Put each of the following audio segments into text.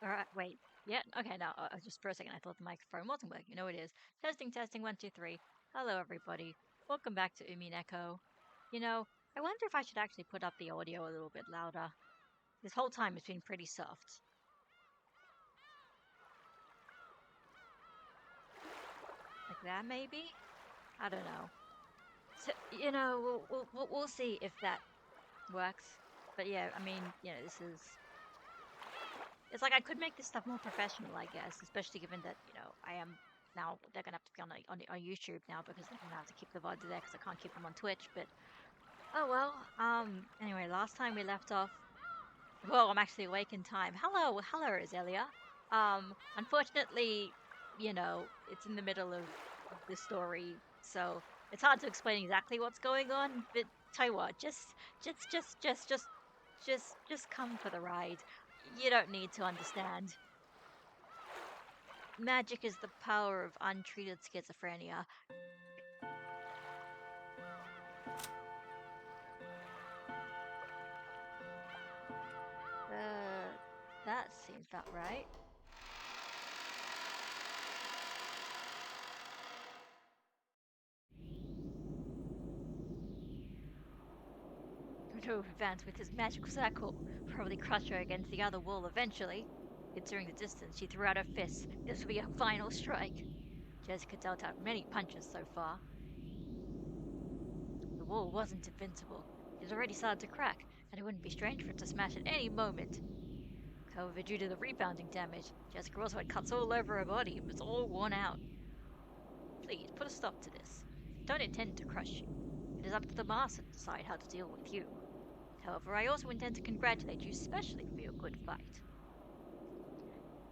Alright, wait. Yeah, okay, no, just for a second I thought the microphone wasn't working. No, it is. Testing, testing, 1, 2, 3. Hello, everybody. Welcome back to Umineko. You know, I wonder if I should actually put up the audio a little bit louder. This whole time it's been pretty soft. Like that, maybe? I don't know. So, we'll see if that works. But yeah, I mean, this is... It's like I could make this stuff more professional, I guess, especially given that, I am now, they're going to have to be on YouTube now because they're going to have to keep the VODs there because I can't keep them on Twitch, but oh well. Anyway, last time we left off, well, I'm actually awake in time. Hello, Azelia. Unfortunately, it's in the middle of the story, so it's hard to explain exactly what's going on, but tell you what, just come for the ride. You don't need to understand. Magic is the power of untreated schizophrenia. That seems about right. To advance with his magical circle, probably crush her against the other wall eventually. Considering the distance, she threw out her fists. This will be her final strike. Jessica dealt out many punches so far. The wall wasn't invincible. It had already started to crack, and it wouldn't be strange for it to smash at any moment. However, due to the rebounding damage, Jessica also had cuts all over her body and was all worn out. Please, put a stop to this. I don't intend to crush you. It is up to the master to decide how to deal with you. However, I also intend to congratulate you especially for your good fight.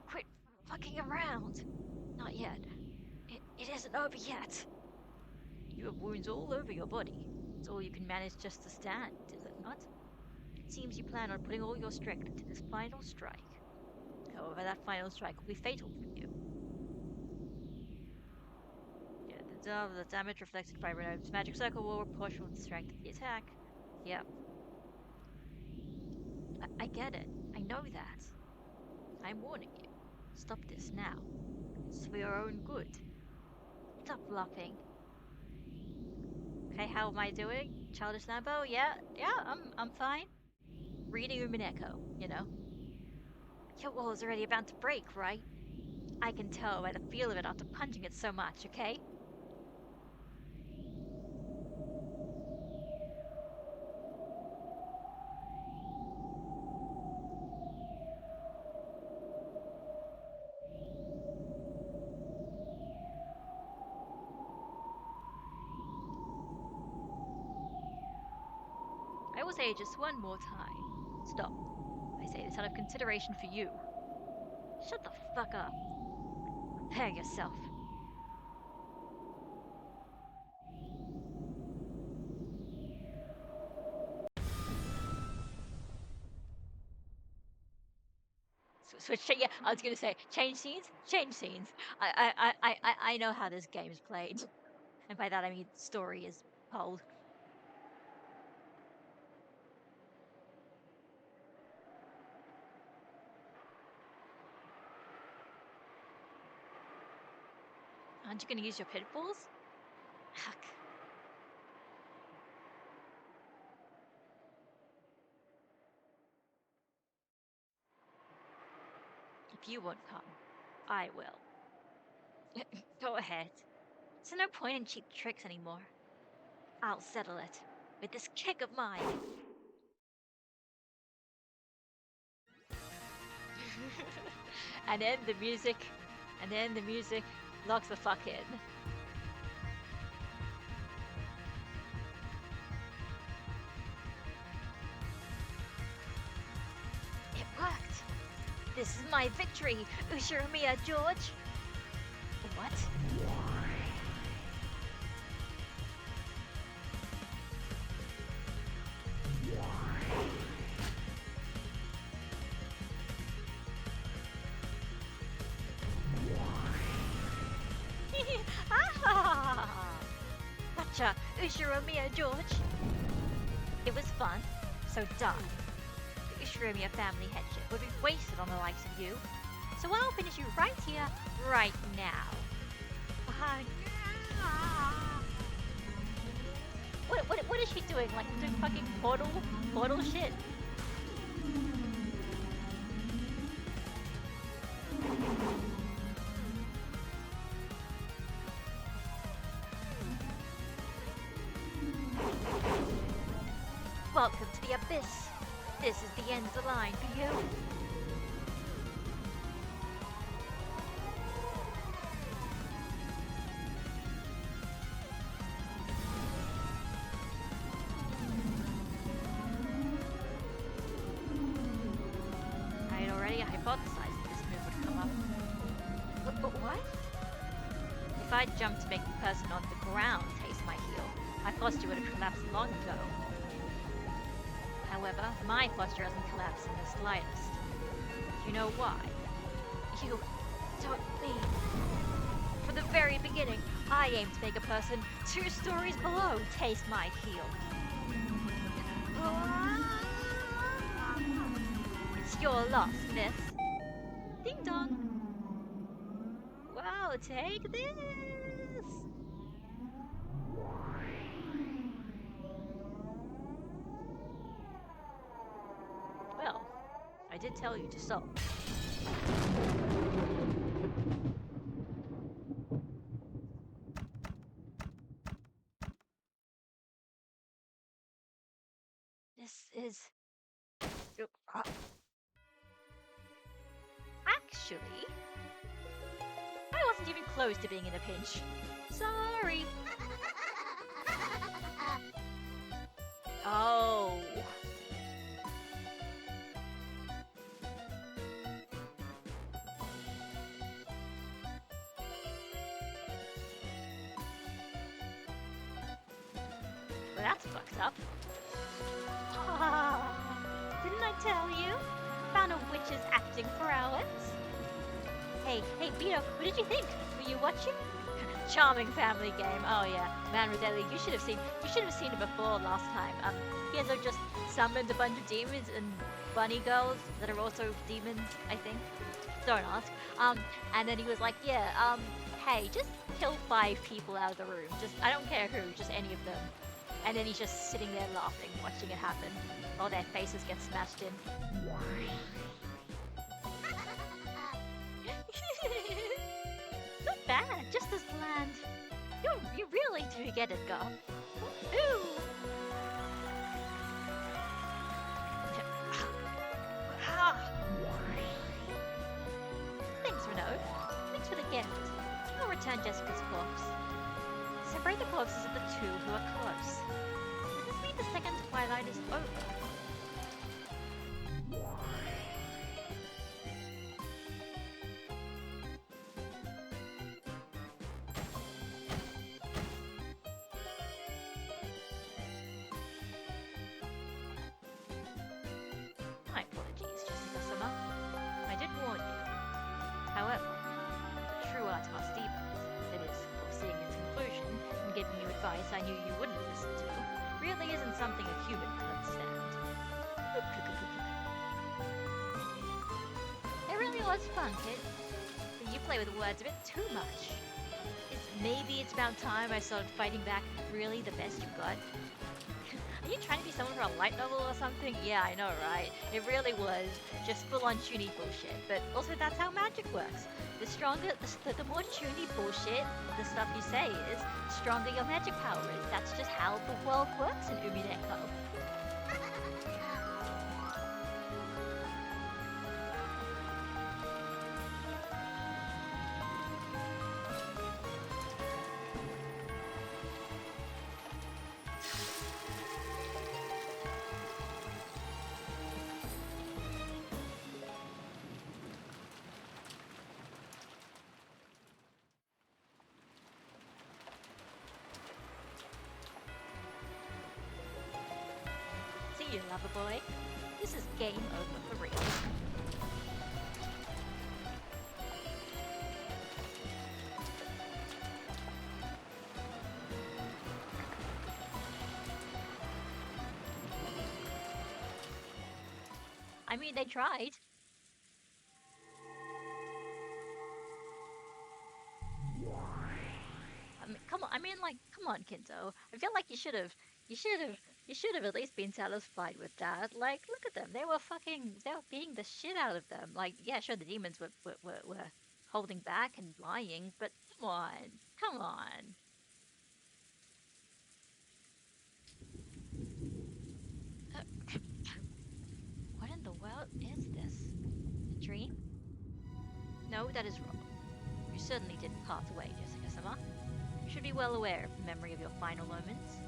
Quit fucking around! Not yet. It isn't over yet. You have wounds all over your body. It's all you can manage just to stand, is it not? It seems you plan on putting all your strength into this final strike. However, that final strike will be fatal for you. Yeah, the damage reflected by Renaud's magic circle will proportional to the strength of the attack. Yep. I get it. I know that. I'm warning you. Stop this now. It's for your own good. Stop bluffing. Okay, how am I doing? Childish Lambo? Yeah, I'm fine. Reading Umineko, Your wall is already about to break, right? I can tell by the feel of it after punching it so much, okay? I will say it just one more time. Stop. I say this out of consideration for you. Shut the fuck up. Prepare yourself. Switch. Yeah, I was gonna say change scenes. Change scenes. I know how this game is played, and by that I mean story is told. Aren't you gonna use your pitfalls? Heck. If you won't come, I will. Go ahead. There's no point in cheap tricks anymore. I'll settle it with this kick of mine. and then the music locks the fuck in. It worked. This is my victory, Ushiromiya George. What? Gotcha, Ushiromiya George. It was fun, so done. The Ushiromiya family headship would be wasted on the likes of you. So I'll finish you right here, right now. What is she doing? Like doing fucking portal shit? Welcome to the abyss. This is the end of the line for you. I had already hypothesized that this move would come up. But what? If I jumped to make the person on the ground taste my heel, my posture would have collapsed long ago. However, my posture hasn't collapsed in the slightest. You know why? You don't leave. From the very beginning, I aimed to make a person 2 stories below taste my heel. It's your loss, miss. Ding dong. Wow, take this. Well, I did tell you to stop. This is... Actually, I wasn't even close to being in a pinch. Sorry. Oh. Well, that's fucked up. Didn't I tell you? Found a witch's acting prowess. Hey, Vito, what did you think? Were you watching? Charming family game. Oh yeah, man, Rodelli, you should have seen it before last time. Kenzo just summoned a bunch of demons and bunny girls that are also demons, I think. Don't ask. And then he was like, yeah, hey, just kill 5 people out of the room. Just, I don't care who, just any of them. And then he's just sitting there laughing, watching it happen, while their faces get smashed in. Not bad, just as planned. You really do get it, girl. Ooh! Thanks, Renaud. Thanks for the gift. I'll return Jessica's corpse. Separate the corpses of the 2 who are close. Does this mean the second twilight is over? My apologies, Jessica-sama. I did warn you. However, the true art of our demons, that is, foreseeing its conclusion and giving you advice I knew you wouldn't listen to, really isn't something a human could understand. It really was fun, kid. But you play with words a bit too much. Maybe it's about time I started fighting back really the best you've got. Are you trying to be someone for a light novel or something? Yeah, I know, right? It really was just full-on chuny bullshit. But also, that's how magic works. The more chuny bullshit the stuff you say is, the stronger your magic power is. That's just how the world works in Umineko. See you, lover boy. This is game over for real. I mean, they tried. I mean, like, come on, Kinto. I feel like you should have, you should have at least been satisfied with that. Like, look at them. They were beating the shit out of them. Like, yeah, sure, the demons were holding back and lying, but come on. Uh, what in the world is this? A dream? No, that is wrong. You certainly didn't pass away, Jessica-sama. You should be well aware of the memory of your final moments.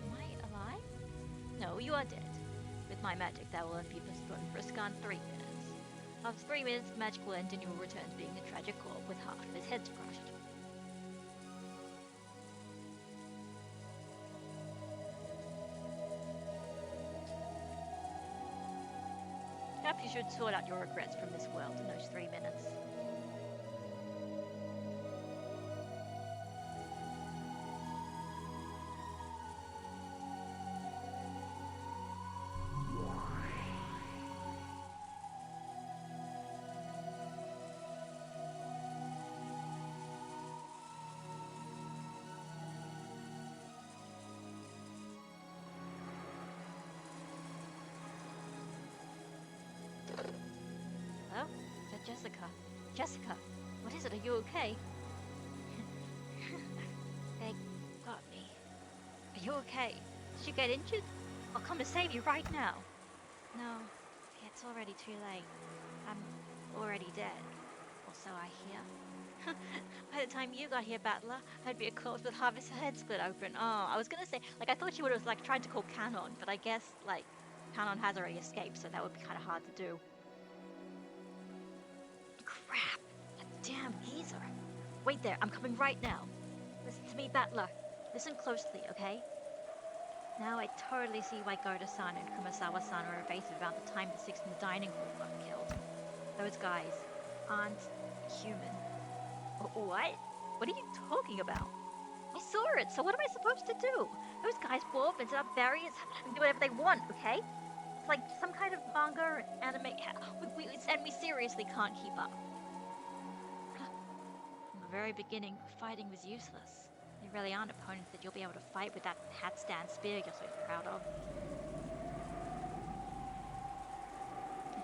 Am I alive? No, you are dead. With my magic, that will unpeople throne for a scant 3 minutes. After 3 minutes, the magic will end and you will return to being a tragic corpse with half of his head crushed. Perhaps you should sort out your regrets from this world in those 3 minutes. Hello? Is that Jessica? Jessica, what is it? Are you okay? They got me. Are you okay? Did you get injured? I'll come to save you right now. No, it's already too late. I'm already dead. Or so I hear. By the time you got here, Battler, I'd be a corpse with half his head split open. Oh, I was gonna say, like, I thought you would have, like, tried to call Canon, but I guess, like, Canon has already escaped, so that would be kind of hard to do. Crap! That damn geezer! Wait there, I'm coming right now. Listen to me, Battler. Listen closely, okay? Now I totally see why Goda-san and Kumasawa-san were evasive about the time the six in the dining hall got killed. Those guys aren't human. What? What are you talking about? I saw it, so what am I supposed to do? Those guys warp and set up barriers and do whatever they want, okay? It's like some kind of manga or anime, and we seriously can't keep up. From the very beginning, fighting was useless. They really aren't opponents that you'll be able to fight with that hat stand spear you're so proud of.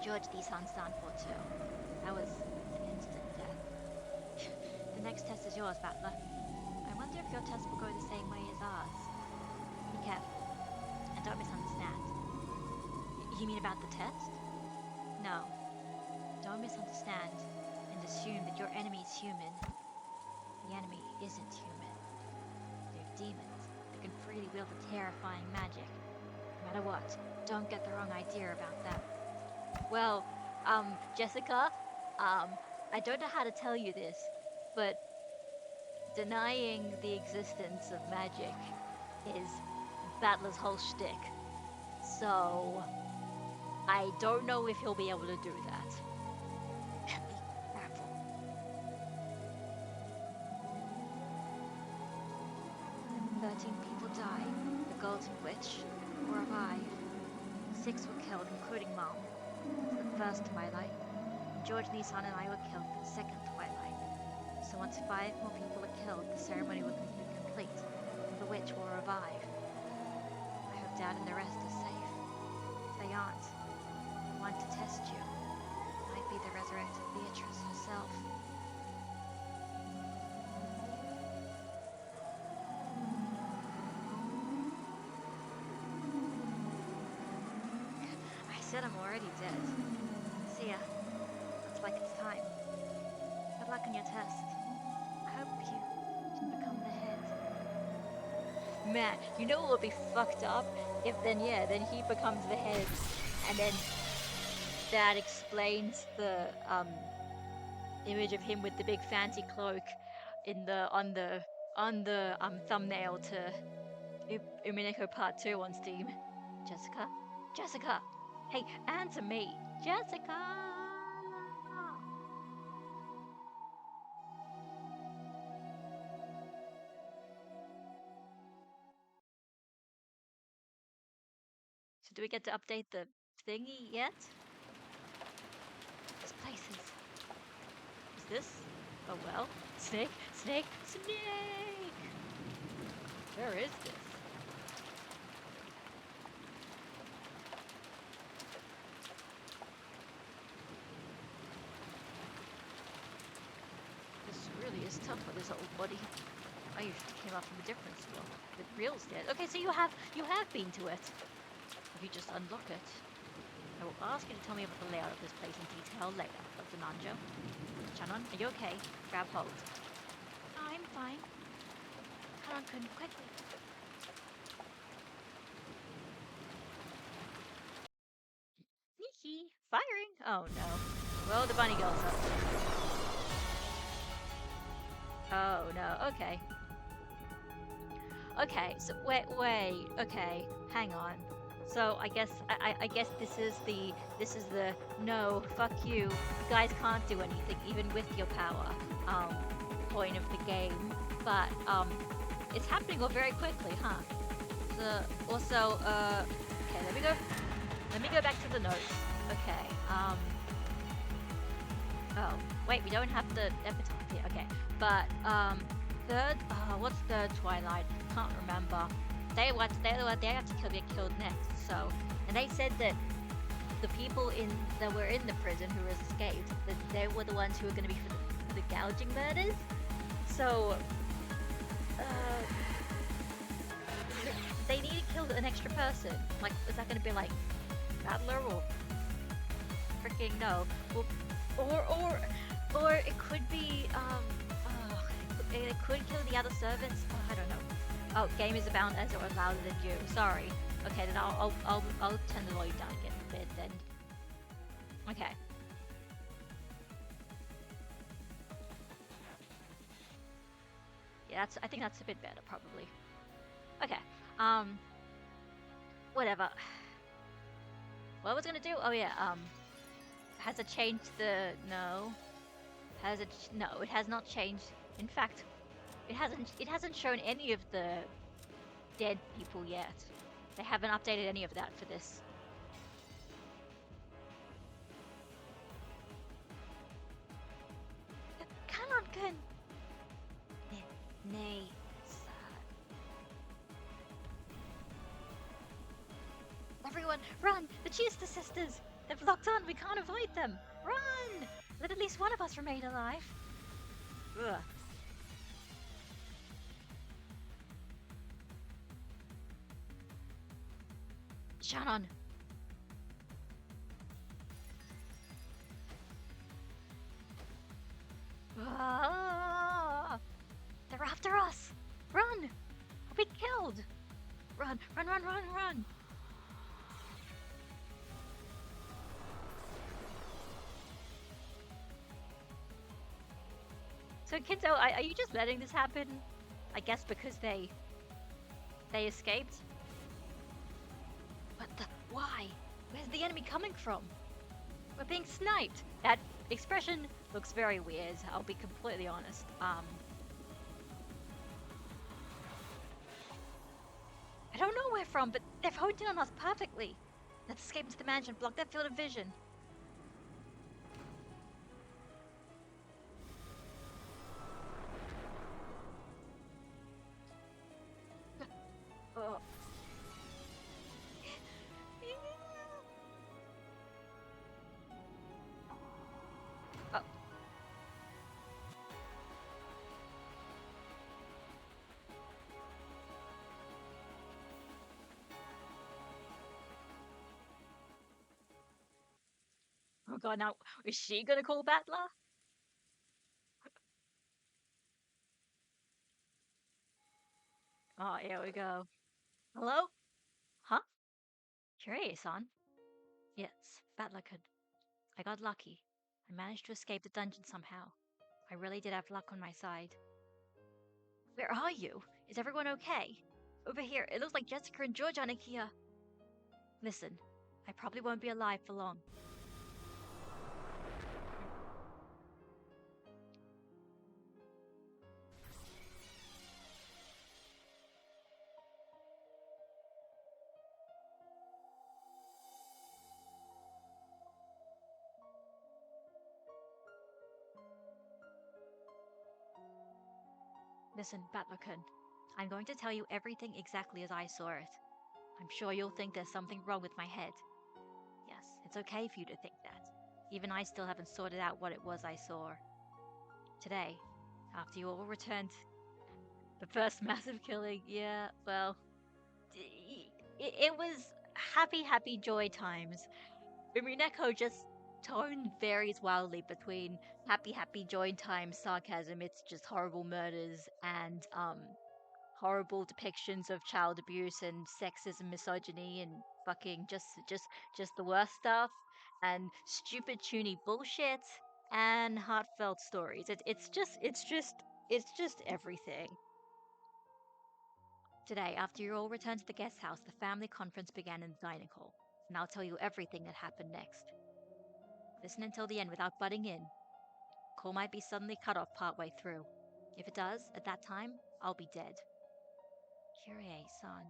George Lee-san stand for too. That was an instant death. The next test is yours, Battler. I wonder if your test will go the same way as ours. Be careful, and don't misunderstand. You mean about the test? No. Don't misunderstand and assume that your enemy is human. The enemy isn't human. They're demons that can freely wield a terrifying magic. No matter what, don't get the wrong idea about that. Well, Jessica, I don't know how to tell you this, but denying the existence of magic is Battler's whole shtick. So, I don't know if he'll be able to do that. Be careful. 13 people died. The Golden Witch were alive. 6 were killed, including Mom. For the first twilight. George Lee-san and I were killed for the second twilight. So once 5 more people are killed, the ceremony will be complete. The witch will revive. I hope Dad and the rest are safe. If they aren't, I want to test you. Might be the resurrected Beatrice herself. I said I'm already dead. See ya. Looks like it's time. Good luck on your test. I hope you can become the head. Man, you know what would be fucked up? If then he becomes the head. And then that explains the image of him with the big fancy cloak in the on the thumbnail to Umineko Part 2 on Steam. Jessica? Jessica! Hey, answer me! Jessica! So do we get to update the thingy yet? This place is this? Oh well. Snake, snake, snake! Where is this? This really is tough for this old buddy. I usually came up from a different school, with real stairs. Okay, so you have been to it. If you just unlock it, I will ask you to tell me about the layout of this place in detail later. That's the Nanjo. Shannon, are you okay? Grab hold. I'm fine. Haran-kun, quickly. Hee firing! Oh no. Well, the bunny girl's up. Oh no, okay. Okay, so wait, okay, hang on. So I guess this is the no, fuck you. You guys can't do anything even with your power. Point of the game. But it's happening all very quickly, huh? So also okay, let me go back to the notes. Okay. Oh, wait, we don't have the epitaph here. Okay. But third what's third Twilight? Can't remember. They have to get killed next. So, and they said that the people that were in the prison who escaped, that they were the ones who were going to be for the gouging murders. So, they need to kill an extra person. Like, is that going to be like Battler or freaking no? Well, or it could be it could kill the other servants. Oh, I don't know. Oh, game is about as or louder than you. Sorry. Okay, then I'll turn the volume down again a bit then. Okay. Yeah, I think that's a bit better probably. Okay. Whatever. What I was gonna do? Oh yeah. Has it changed the no? Has it? No, it has not changed. In fact, it hasn't shown any of the dead people yet. They haven't updated any of that for this. Haran-kun! Nay. Everyone, run! The Chista sisters! They've locked on, we can't avoid them! Run! Let at least one of us remain alive. Ugh. Shannon! Ah! They're after us! Run! We'll be killed! Run, run, run, run, run! So Kinto, are you just letting this happen? I guess because they escaped? But why? Where's the enemy coming from? We're being sniped! That expression looks very weird, I'll be completely honest. I don't know where from, but they've honed in on us perfectly. Let's escape into the mansion, block that field of vision. Oh. Oh. Oh god, now is she gonna call Battler? Oh, here we go. Hello? Huh? Curious-on? Yes, Battler could. I got lucky. I managed to escape the dungeon somehow. I really did have luck on my side. Where are you? Is everyone okay? Over here, it looks like Jessica and George aren't here. Listen, I probably won't be alive for long. Listen, Battler-kun, I'm going to tell you everything exactly as I saw it. I'm sure you'll think there's something wrong with my head. Yes, it's okay for you to think that. Even I still haven't sorted out what it was I saw. Today, after you all returned, the first massive killing, yeah, well, it was happy, happy joy times. Umineko just tone varies wildly between happy, happy joy times sarcasm, it's just horrible murders, and horrible depictions of child abuse and sexism, misogyny, and fucking just the worst stuff, and stupid chuny bullshit, and heartfelt stories. It's just everything. Today, after you all returned to the guest house, the family conference began in the dining hall, and I'll tell you everything that happened next. Listen until the end without butting in. Call might be suddenly cut off partway through. If it does, at that time, I'll be dead. Kyrie-san.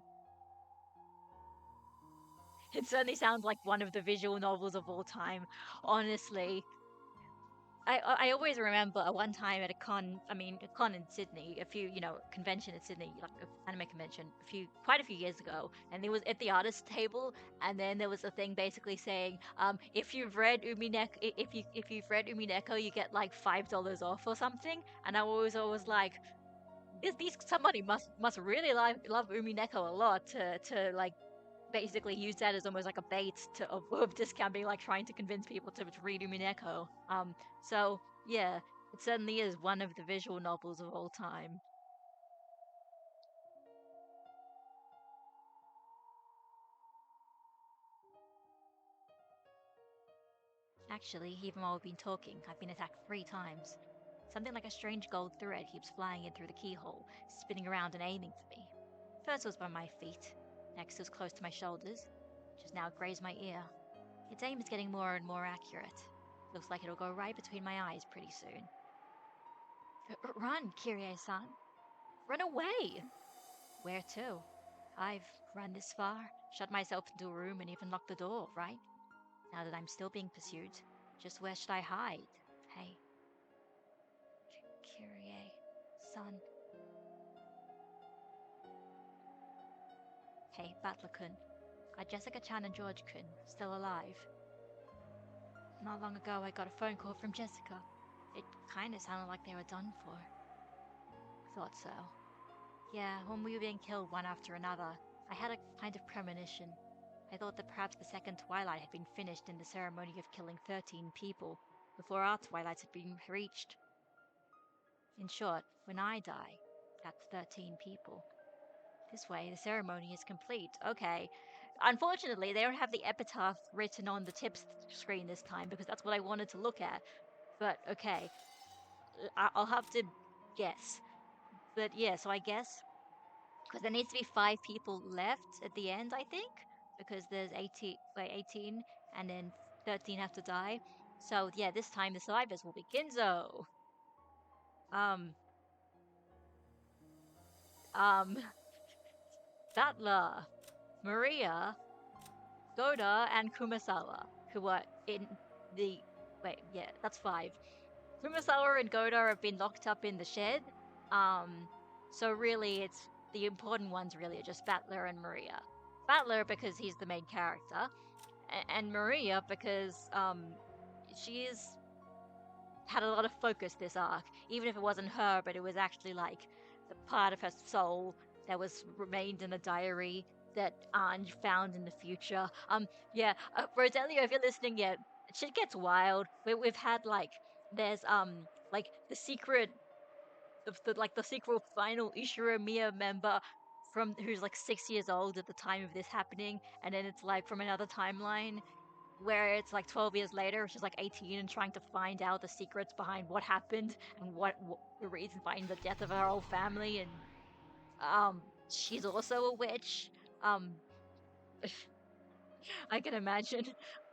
It certainly sounds like one of the visual novels of all time. Honestly, I always remember at one time at a con, I mean, a con in Sydney, a few, convention in Sydney, like an anime convention, quite a few years ago, and it was at the artist table, and then there was a thing basically saying, if you've read Umineko, if you've read Umineko, you get like $5 off or something, and I was always like, these somebody must really love Umineko a lot to like basically use that as almost like a bait of discount, like trying to convince people to read Umineko. So yeah, it certainly is one of the visual novels of all time. Actually, even while we've been talking, I've been attacked 3 times. Something like a strange gold thread keeps flying in through the keyhole, spinning around and aiming for me. First it was by my feet, next it was close to my shoulders, which has now grazed my ear. Its aim is getting more and more accurate. Looks like it'll go right between my eyes pretty soon. Run, Kyrie-san. Run away! Where to? I've run this far, shut myself into a room, and even locked the door, right? Now that I'm still being pursued, just where should I hide? Hey, Kyrie, son. Hey, Butler-kun. Are Jessica-chan and George-kun still alive? Not long ago, I got a phone call from Jessica. It kinda sounded like they were done for. Thought so. Yeah, when we were being killed one after another, I had a kind of premonition. I thought that perhaps the second twilight had been finished in the ceremony of killing 13 people, before our twilights had been reached. In short, when I die, that's 13 people. This way, the ceremony is complete. Okay. Unfortunately, they don't have the epitaph written on the tips screen this time because that's what I wanted to look at. But okay, I'll have to guess. But yeah, so I guess because there needs to be 5 people left at the end, I think, because there's 18, wait, 18, and then 13 have to die. So yeah, this time the survivors will be Ginzo, um, um, Battler, Maria, Goda, and Kumasawa, who are in the wait, yeah, that's 5. Kumasawa and Goda have been locked up in the shed. Um, so really, it's the important ones. Really, are just Battler and Maria. Battler because he's the main character, and Maria because she's had a lot of focus this arc, even if it wasn't her, but it was actually like the part of her soul that was remained in a diary that Ange found in the future. Yeah, Rodelio, if you're listening, yeah, shit gets wild. We've had there's like the secret the secret final Ishiramiya member from who's like 6 years old at the time of this happening, and then it's like from another timeline where it's like 12 years later, she's like 18 and trying to find out the secrets behind what happened and what the reason behind the death of her whole family. And she's also a witch. Um, I can imagine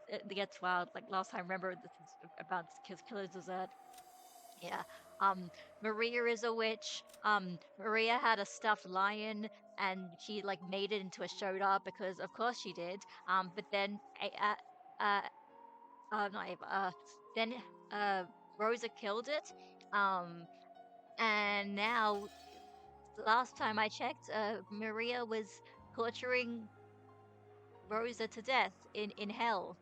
it gets wild. Like last time, remember this is about Killer's Dessert. Yeah. Um, Maria is a witch. Maria had a stuffed lion and she like made it into a Shoda because of course she did. But then uh, not Ava. Then uh, Rosa killed it. Um, and now last time I checked, Maria was torturing Rosa to death in hell,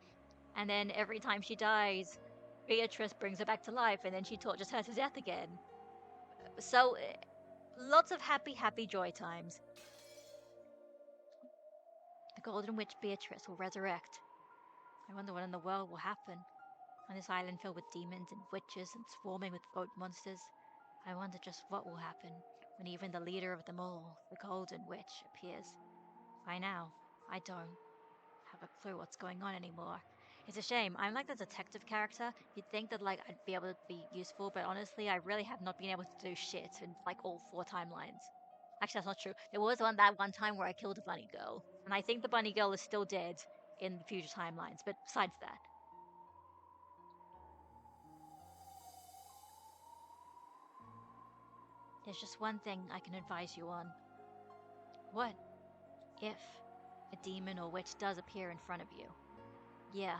and then every time she dies, Beatrice brings her back to life, and then she tortures her to death again. So, lots of happy, happy joy times. The Golden Witch Beatrice will resurrect. I wonder what in the world will happen on this island filled with demons and witches and swarming with boat monsters. I wonder just what will happen when even the leader of them all, the Golden Witch, appears. By now, I don't have a clue what's going on anymore. It's a shame. I'm like the detective character. You'd think that like I'd be able to be useful, but honestly, I really have not been able to do shit in like all 4 timelines. Actually, that's not true. There was that one time where I killed a bunny girl, and I think the bunny girl is still dead in the future timelines. But besides that, there's just one thing I can advise you on. What if a demon or witch does appear in front of you? Yeah,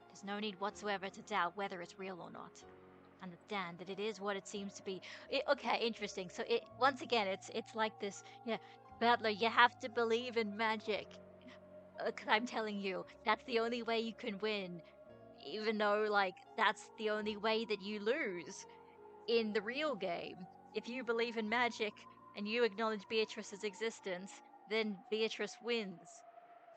there's no need whatsoever to doubt whether it's real or not. Understand that it is what it seems to be. Okay, interesting. So it once again, it's like this. Yeah, Battler, you have to believe in magic. Cause I'm telling you, that's the only way you can win. Even though, like, that's the only way that you lose in the real game. If you believe in magic and you acknowledge Beatrice's existence, then Beatrice wins.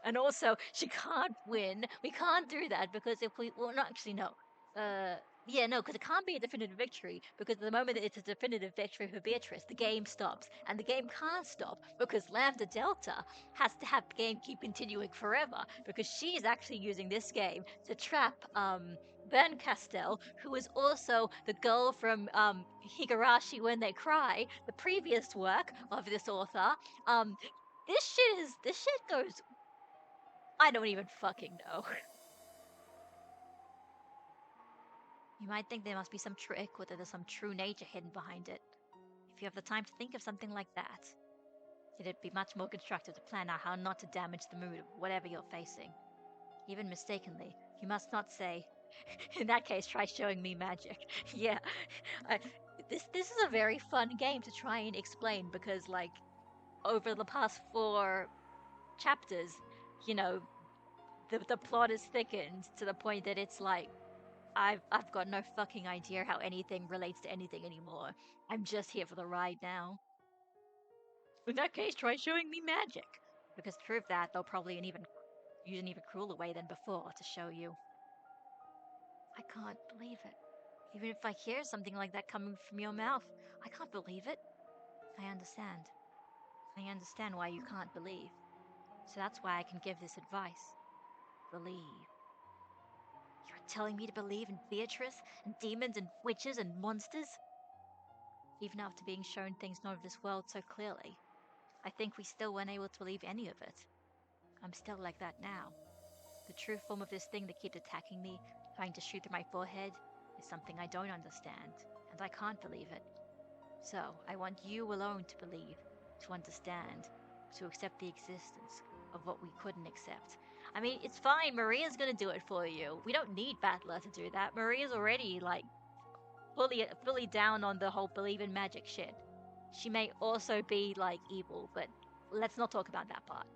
And also, she can't win. We can't do that because if we, well, not actually, no. Uh, yeah, no, because it can't be a definitive victory because the moment that it's a definitive victory for Beatrice, the game stops. And the game can't stop because Lambda Delta has to have the game keep continuing forever because she's actually using this game to trap, Ben Castell, who is also the girl from, Higurashi When They Cry, the previous work of this author. Um, this shit goes I don't even fucking know. You might think there must be some trick or that there's some true nature hidden behind it. If you have the time to think of something like that, it'd be much more constructive to plan out how not to damage the mood of whatever you're facing. Even mistakenly, you must not say, in that case, try showing me magic. Yeah, I, this is a very fun game to try and explain because, like, over the past 4 chapters, you know, the plot is thickened to the point that it's like, I've got no fucking idea how anything relates to anything anymore. I'm just here for the ride now. In that case, try showing me magic. Because to prove that, they'll probably use an even crueler way than before to show you. I can't believe it. Even if I hear something like that coming from your mouth, I can't believe it. I understand. I understand why you can't believe. So that's why I can give this advice. Believe. You're telling me to believe in Beatrice and demons and witches and monsters? Even after being shown things not of this world so clearly, I think we still weren't able to believe any of it. I'm still like that now. The true form of this thing that keeps attacking me, trying to shoot through my forehead, is something I don't understand, and I can't believe it. So, I want you alone to believe, to understand, to accept the existence of what we couldn't accept. I mean, it's fine, Maria's gonna do it for you. We don't need Battler to do that. Maria's already, like, fully down on the whole believe in magic shit. She may also be like evil, but let's not talk about that part.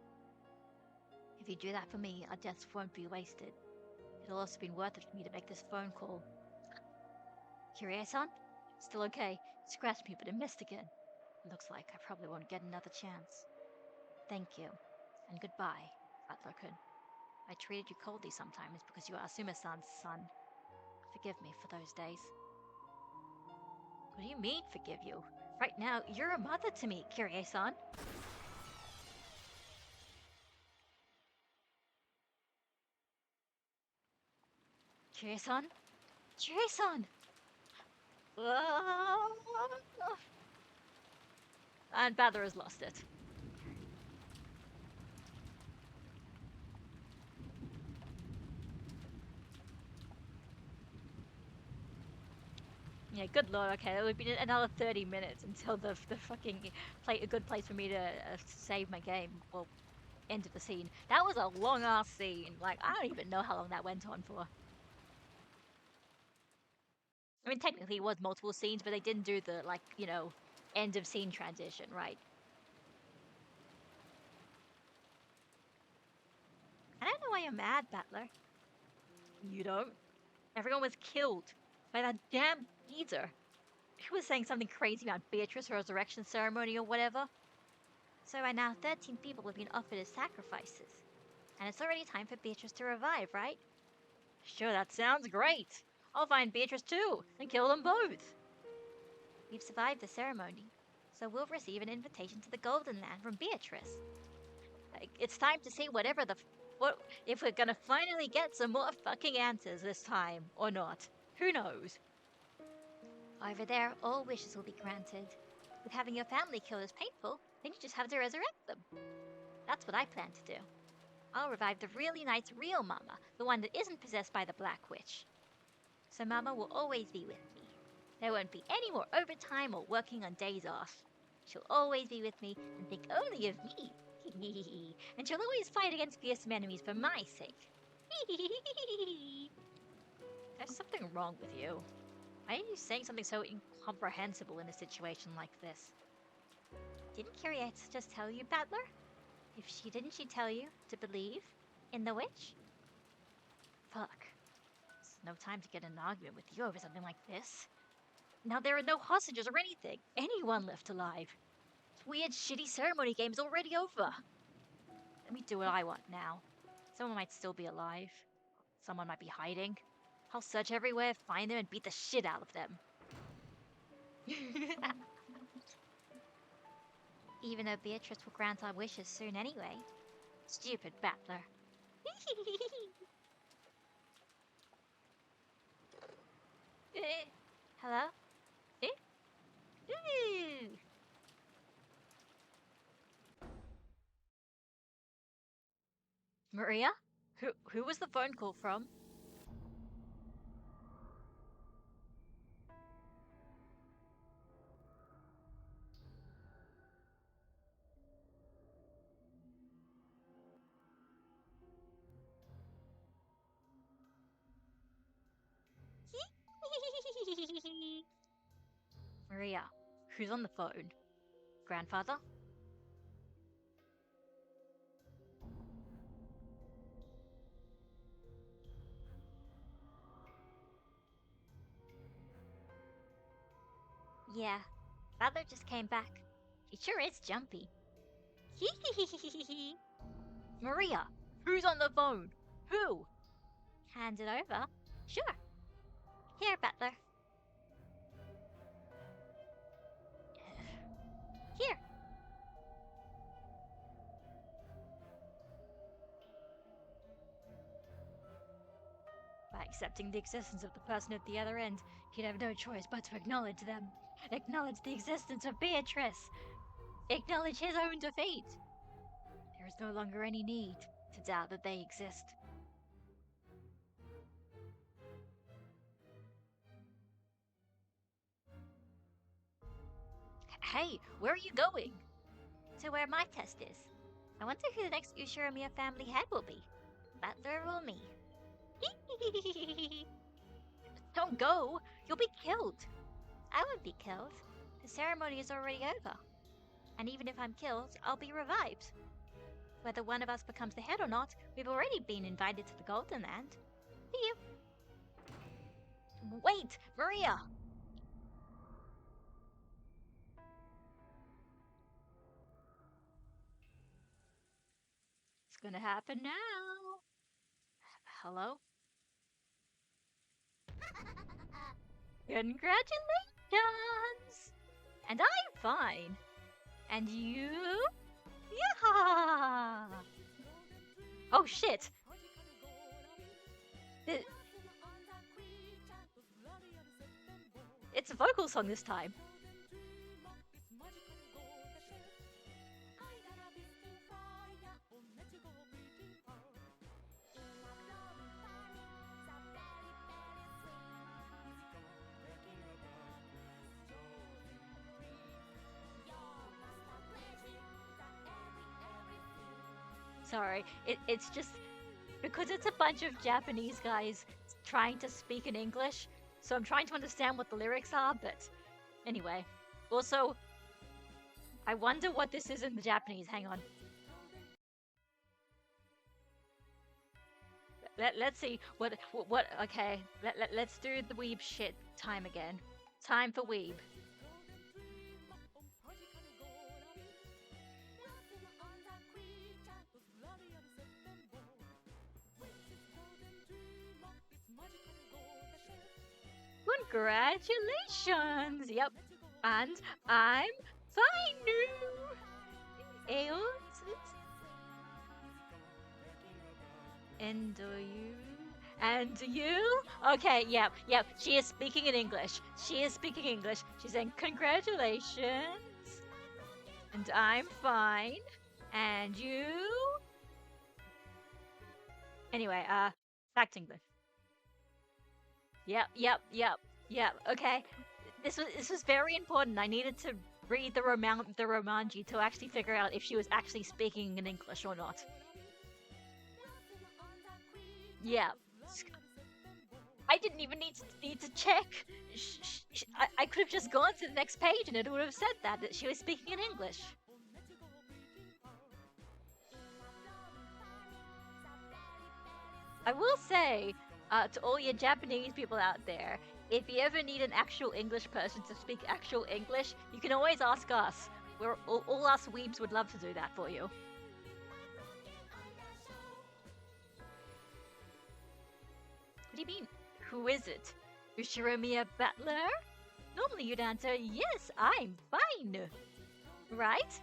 If you do that for me, our deaths won't be wasted. It'll also be worth it for me to make this phone call. Kyrie-san? Still okay. Scratched me, but it missed again. Looks like I probably won't get another chance. Thank you, and goodbye, Butler-kun. I treated you coldly sometimes because you are Asuma-san's son. Forgive me for those days. What do you mean, forgive you? Right now, you're a mother to me, Kyrie-san. Kyrie-san? Kyrie-san! And Badler has lost it. Yeah, good lord, okay, it would be another 30 minutes until the fucking a good place for me to save my game. Well, end of the scene. That was a long ass scene. Like, I don't even know how long that went on for. I mean, technically it was multiple scenes, but they didn't do the, like, you know, End of scene transition, right? I don't know why you're mad, Battler. You don't? Everyone was killed by that damn geezer. He was saying something crazy about Beatrice, her resurrection ceremony or whatever. So by now, 13 people have been offered as sacrifices. And it's already time for Beatrice to revive, right? Sure, that sounds great. I'll find Beatrice too, and kill them both. We've survived the ceremony, so we'll receive an invitation to the Golden Land from Beatrice. It's time to see whatever what if we're gonna finally get some more fucking answers this time, or not. Who knows? Over there, all wishes will be granted. With having your family killed as painful, then you just have to resurrect them. That's what I plan to do. I'll revive the really nice real Mama, the one that isn't possessed by the Black Witch. So Mama will always be with me. There won't be any more overtime or working on days off. She'll always be with me and think only of me. And she'll always fight against fearsome enemies for my sake. There's something wrong with you. Why are you saying something so incomprehensible in a situation like this? Didn't Curiate just tell you, Battler? If she didn't, she tell you to believe in the witch? Fuck. It's no time to get in an argument with you over something like this. Now there are no hostages or anything. Anyone left alive. This weird, shitty ceremony game's already over. Let me do what I want now. Someone might still be alive. Someone might be hiding. I'll search everywhere, find them, and beat the shit out of them. Even though Beatrice will grant our wishes soon anyway. Stupid Battler. Hello? Maria? Who was the phone call from? Maria, who's on the phone? Grandfather? Yeah, Father just came back. He sure is jumpy. Maria, who's on the phone? Who? Hand it over. Sure. Here, Butler. Here. By accepting the existence of the person at the other end, he'd have no choice but to acknowledge them. Acknowledge the existence of Beatrice. Acknowledge his own defeat. There is no longer any need to doubt that they exist. Hey, where are you going? To where my test is. I wonder who the next Ushiromiya family head will be. Butler or me? Don't go! You'll be killed! I won't be killed. The ceremony is already over. And even if I'm killed, I'll be revived. Whether one of us becomes the head or not, we've already been invited to the Golden Land. See you. Wait, Maria! It's gonna happen now. Hello? Congratulations! And I'm fine. And you? Yeah! Oh shit! It's a vocal song this time. Sorry, it's just because it's a bunch of Japanese guys trying to speak in English, so I'm trying to understand what the lyrics are, but anyway. Also, I wonder what this is in the Japanese. Hang on. Let's see what okay. Let's do the weeb shit time again. Time for weeb. Congratulations! Yep. And I'm fine. And you? And you? Okay, yep. She is speaking in English. She's saying, congratulations. And I'm fine. And you? Anyway, back to English. Yep. Okay. This was very important. I needed to read the Romanji to actually figure out if she was actually speaking in English or not. Yeah. I didn't even need to check. I could have just gone to the next page and it would have said that she was speaking in English. I will say, to all your Japanese people out there, if you ever need an actual English person to speak actual English, you can always ask us. All us weebs would love to do that for you. What do you mean? Who is it? Ushiromiya Butler? Normally you'd answer, yes, I'm fine. Right?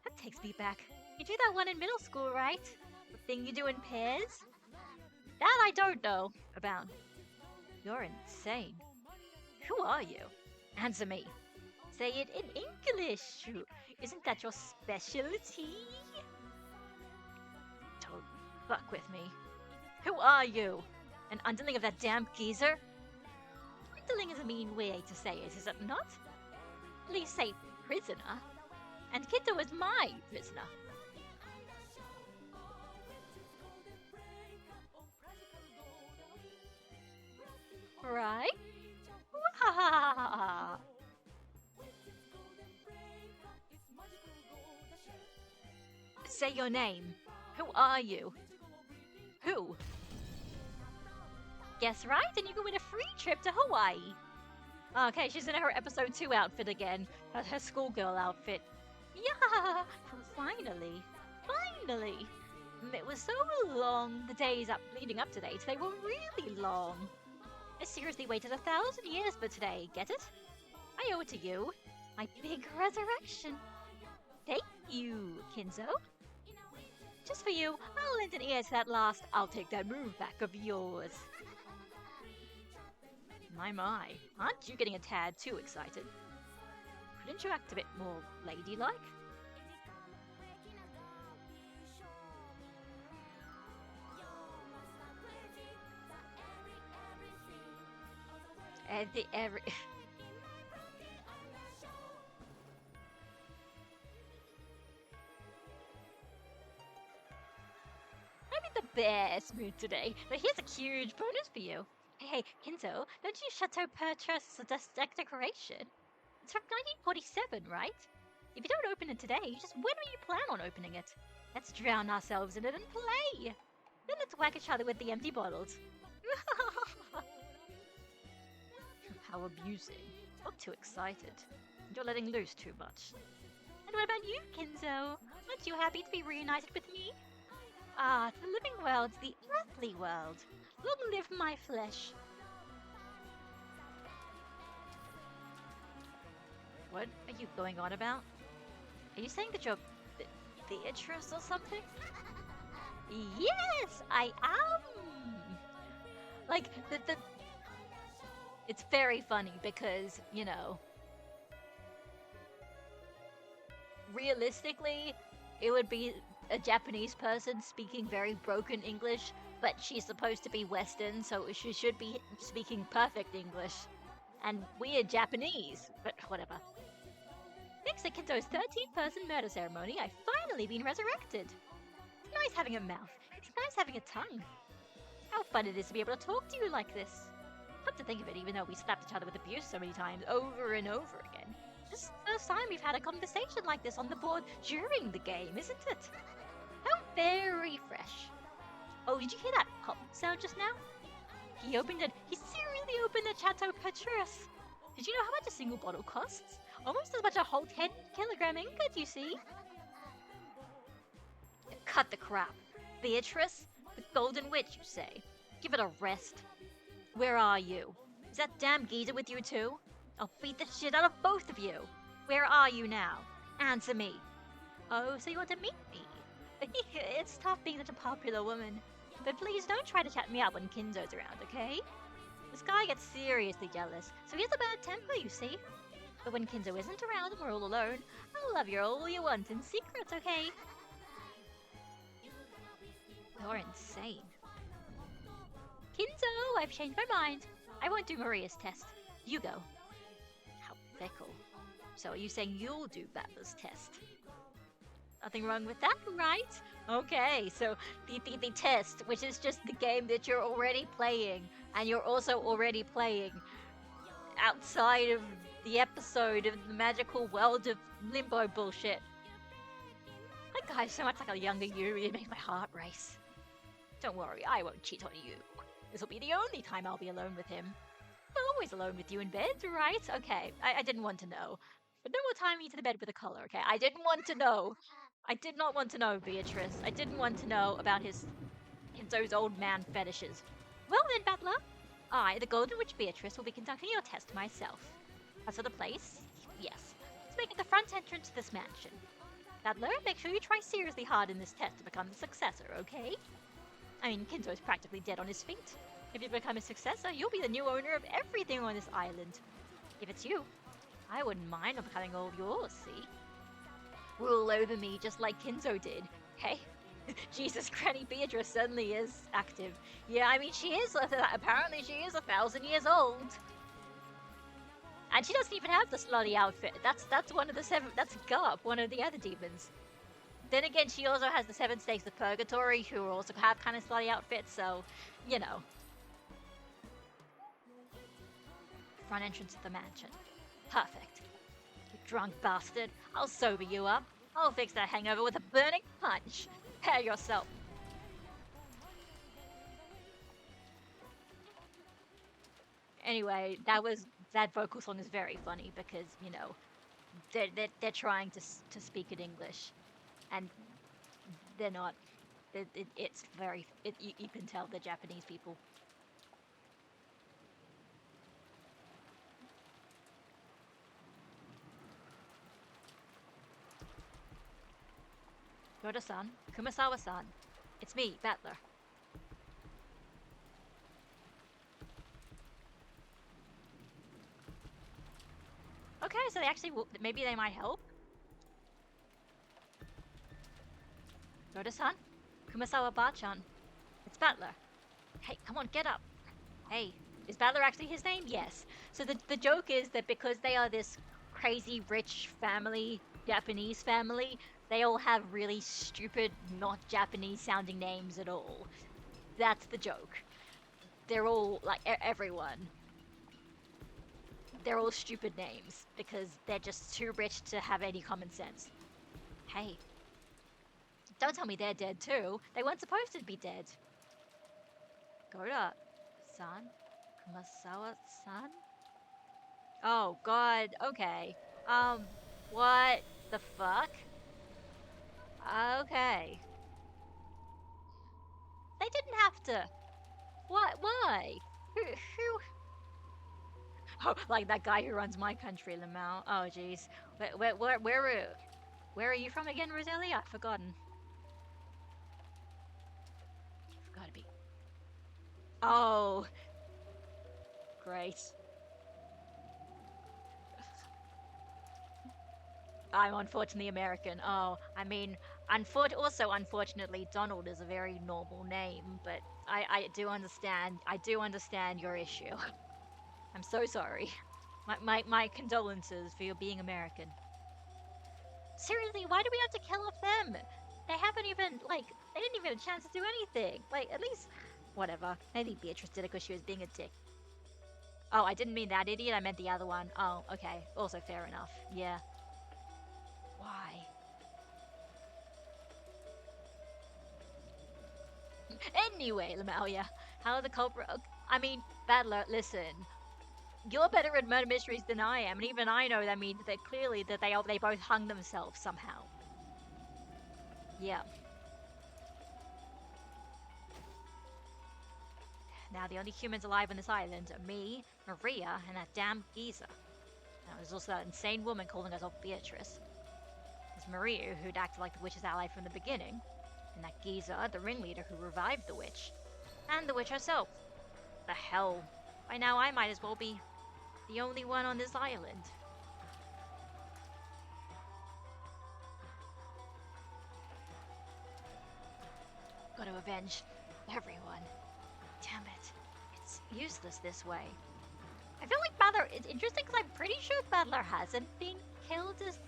That takes me back. You do that one in middle school, right? The thing you do in pairs? That I don't know about. You're insane. Who are you? Answer me. Say it in English. Isn't that your specialty? Don't fuck with me. Who are you? An underling of that damn geezer? Underling is a mean way to say it, is it not? At least say prisoner. And Kito is my prisoner. Right? Say your name. Who are you? Who? Guess right, and you can win a free trip to Hawaii. Okay, she's in her episode 2 outfit again. Her schoolgirl outfit. Yeah, finally. It was so long, the days leading up to today. They were really long. I seriously waited 1,000 years for today, get it? I owe it to you. My big resurrection. Thank you, Kinzo. Just for you, I'll lend an ear to that last I'll take that move back of yours. My, aren't you getting a tad too excited? Couldn't you act a bit more ladylike? Every I'm in the best mood today, but here's a huge bonus for you. Hey, Kinzo, don't you Chateau Pertrus a decoration? It's from 1947, right? If you don't open it today, just when do you plan on opening it? Let's drown ourselves in it and play! Then let's whack each other with the empty bottles. How amusing. Not too excited. You're letting loose too much. And what about you, Kinzo? Aren't you happy to be reunited with me? Ah, the living world's the earthly world. Long live my flesh. What are you going on about? Are you saying that you're Beatrice or something? Yes, I am! Like, It's very funny because, you know, realistically, it would be a Japanese person speaking very broken English, but she's supposed to be Western, so she should be speaking perfect English. And we're Japanese, but whatever. Thanks to Kinto's 13th-person murder ceremony, I've finally been resurrected. It's nice having a mouth. It's nice having a tongue. How fun it is to be able to talk to you like this. Come to think of it, even though we slapped each other with abuse so many times, over and over again, This is the first time we've had a conversation like this on the board during the game, isn't it? How very fresh. Oh, did you hear that pop sound just now? He seriously opened the Chateau Petrus. Did you know how much a single bottle costs? Almost as much a whole 10-kilogram ingot, you see? Cut the crap. Beatrice? The Golden Witch, you say? Give it a rest. Where are you? Is that damn geezer with you too? I'll beat the shit out of both of you. Where are you now? Answer me. Oh, so you want to meet me? It's tough being such a popular woman. But please don't try to chat me up when Kinzo's around, okay? This guy gets seriously jealous, so he has a bad temper, you see. But when Kinzo isn't around and we're all alone, I'll love you all you want in secret, okay? You're insane. Kinzo, I've changed my mind. I won't do Maria's test. You go. How fickle. So are you saying you'll do Battler's test? Nothing wrong with that, right? Okay, so the test, which is just the game that you're already playing, and you're also already playing outside of the episode of the magical world of Limbo bullshit. That guy's so much like a younger you, it makes my heart race. Don't worry, I won't cheat on you. This'll be the only time I'll be alone with him. I'm always alone with you in bed, right? Okay, I didn't want to know. But no more tying me to the bed with a collar, okay? I didn't want to know. I did not want to know, Beatrice. I didn't want to know about those old man fetishes. Well then, Battler, I, the Golden Witch Beatrice, will be conducting your test myself. As for the place, yes, let's make it the front entrance to this mansion. Battler, make sure you try seriously hard in this test to become the successor, okay? I mean, Kinzo's practically dead on his feet. If you become a successor, you'll be the new owner of everything on this island. If it's you, I wouldn't mind becoming all yours, see? Rule over me just like Kinzo did, okay? Jesus, Granny Beatrice certainly is active. Yeah, I mean, she is, apparently she is 1,000 years old. And she doesn't even have the slutty outfit. That's one of the seven, that's Garp, one of the other demons. Then again, she also has the 7 Snakes of Purgatory, who also have kind of slutty outfits, so, you know. Front entrance of the mansion. Perfect. You drunk bastard. I'll sober you up. I'll fix that hangover with a burning punch. Prepare yourself. Anyway, that vocal song is very funny because, you know, they're trying to speak in English, and they're not. It's very. You can tell they're Japanese people. Yoda-san, Kumasawa-san, it's me, Battler. Okay, so they actually, maybe they might help. Yoda-san, Kumasawa-ba-chan, it's Battler. Hey, come on, get up. Hey, is Battler actually his name? Yes. So the joke is that because they are this crazy rich family, Japanese family, they all have really stupid, not Japanese sounding names at all. That's the joke. They're all, like, everyone. They're all stupid names because they're just too rich to have any common sense. Hey, don't tell me they're dead too. They weren't supposed to be dead. Goda-san? Kumasawa-san? Oh god, okay. What the fuck? Okay. They didn't have to. What? Why? Who? Oh, like that guy who runs my country, Lamau. Oh, jeez. Where are you from again, Rosalie? I've forgotten. You've got to be. Oh. Great. I'm unfortunately American. Oh, I mean, also unfortunately, Donald is a very normal name, but I do understand your issue. I'm so sorry. My condolences for your being American. Seriously, why do we have to kill off them? They haven't even, like, they didn't even have a chance to do anything. Like, at least, whatever. Maybe Beatrice did it because she was being a dick. Oh, I didn't mean that idiot. I meant the other one. Oh, okay. Also fair enough. Yeah. Why? Anyway, Lamalia, how are the culprit? I mean, Battler, listen. You're better at murder mysteries than I am, and even I know that means that clearly that they both hung themselves somehow. Yeah. Now the only humans alive on this island are me, Maria, and that damn geezer. Now there's also that insane woman calling herself Beatrice. There's Maria, who'd acted like the witch's ally from the beginning, and that geezer, the ringleader who revived the witch, and the witch herself. The hell! By now I might as well be the only one on this island. Gotta avenge everyone. Damn it. It's useless this way. I feel like Battler, it's interesting because I'm pretty sure Battler hasn't been killed as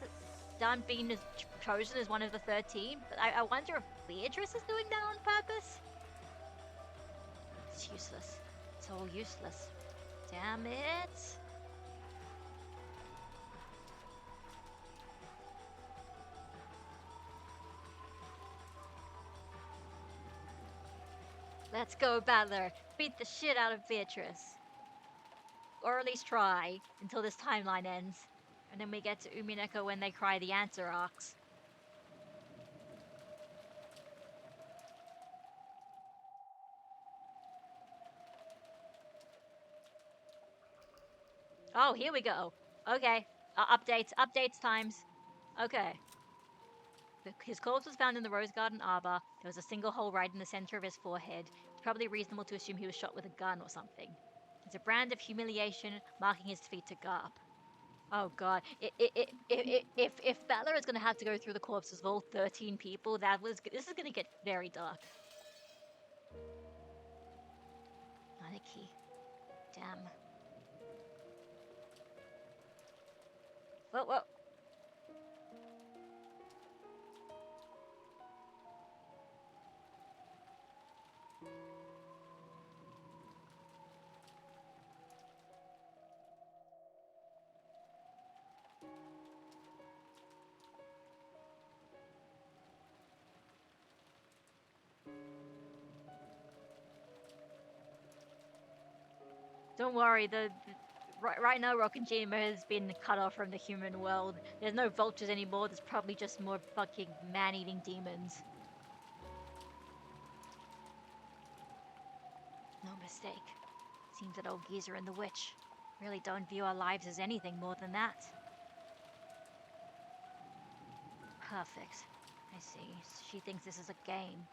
been chosen as one of the 13, but I wonder if Beatrice is doing that on purpose? It's useless. It's all useless. Damn it. Let's go, Battler. Beat the shit out of Beatrice. Or at least try, until this timeline ends. And then we get to Umineko when they cry the answer arcs. Oh, here we go. Okay. Updates times. Okay. His corpse was found in the Rose Garden Arbor. There was a single hole right in the center of his forehead. It's probably reasonable to assume he was shot with a gun or something. It's a brand of humiliation marking his defeat to Garp. Oh god. If Battler is going to have to go through the corpses of all 13 people, this is going to get very dark. Anarchy. Damn. Whoa. Don't worry, right now Rokkenjima has been cut off from the human world. There's no vultures anymore, there's probably just more fucking man-eating demons. No mistake. Seems that old geezer and the witch really don't view our lives as anything more than that. Perfect. I see. She thinks this is a game.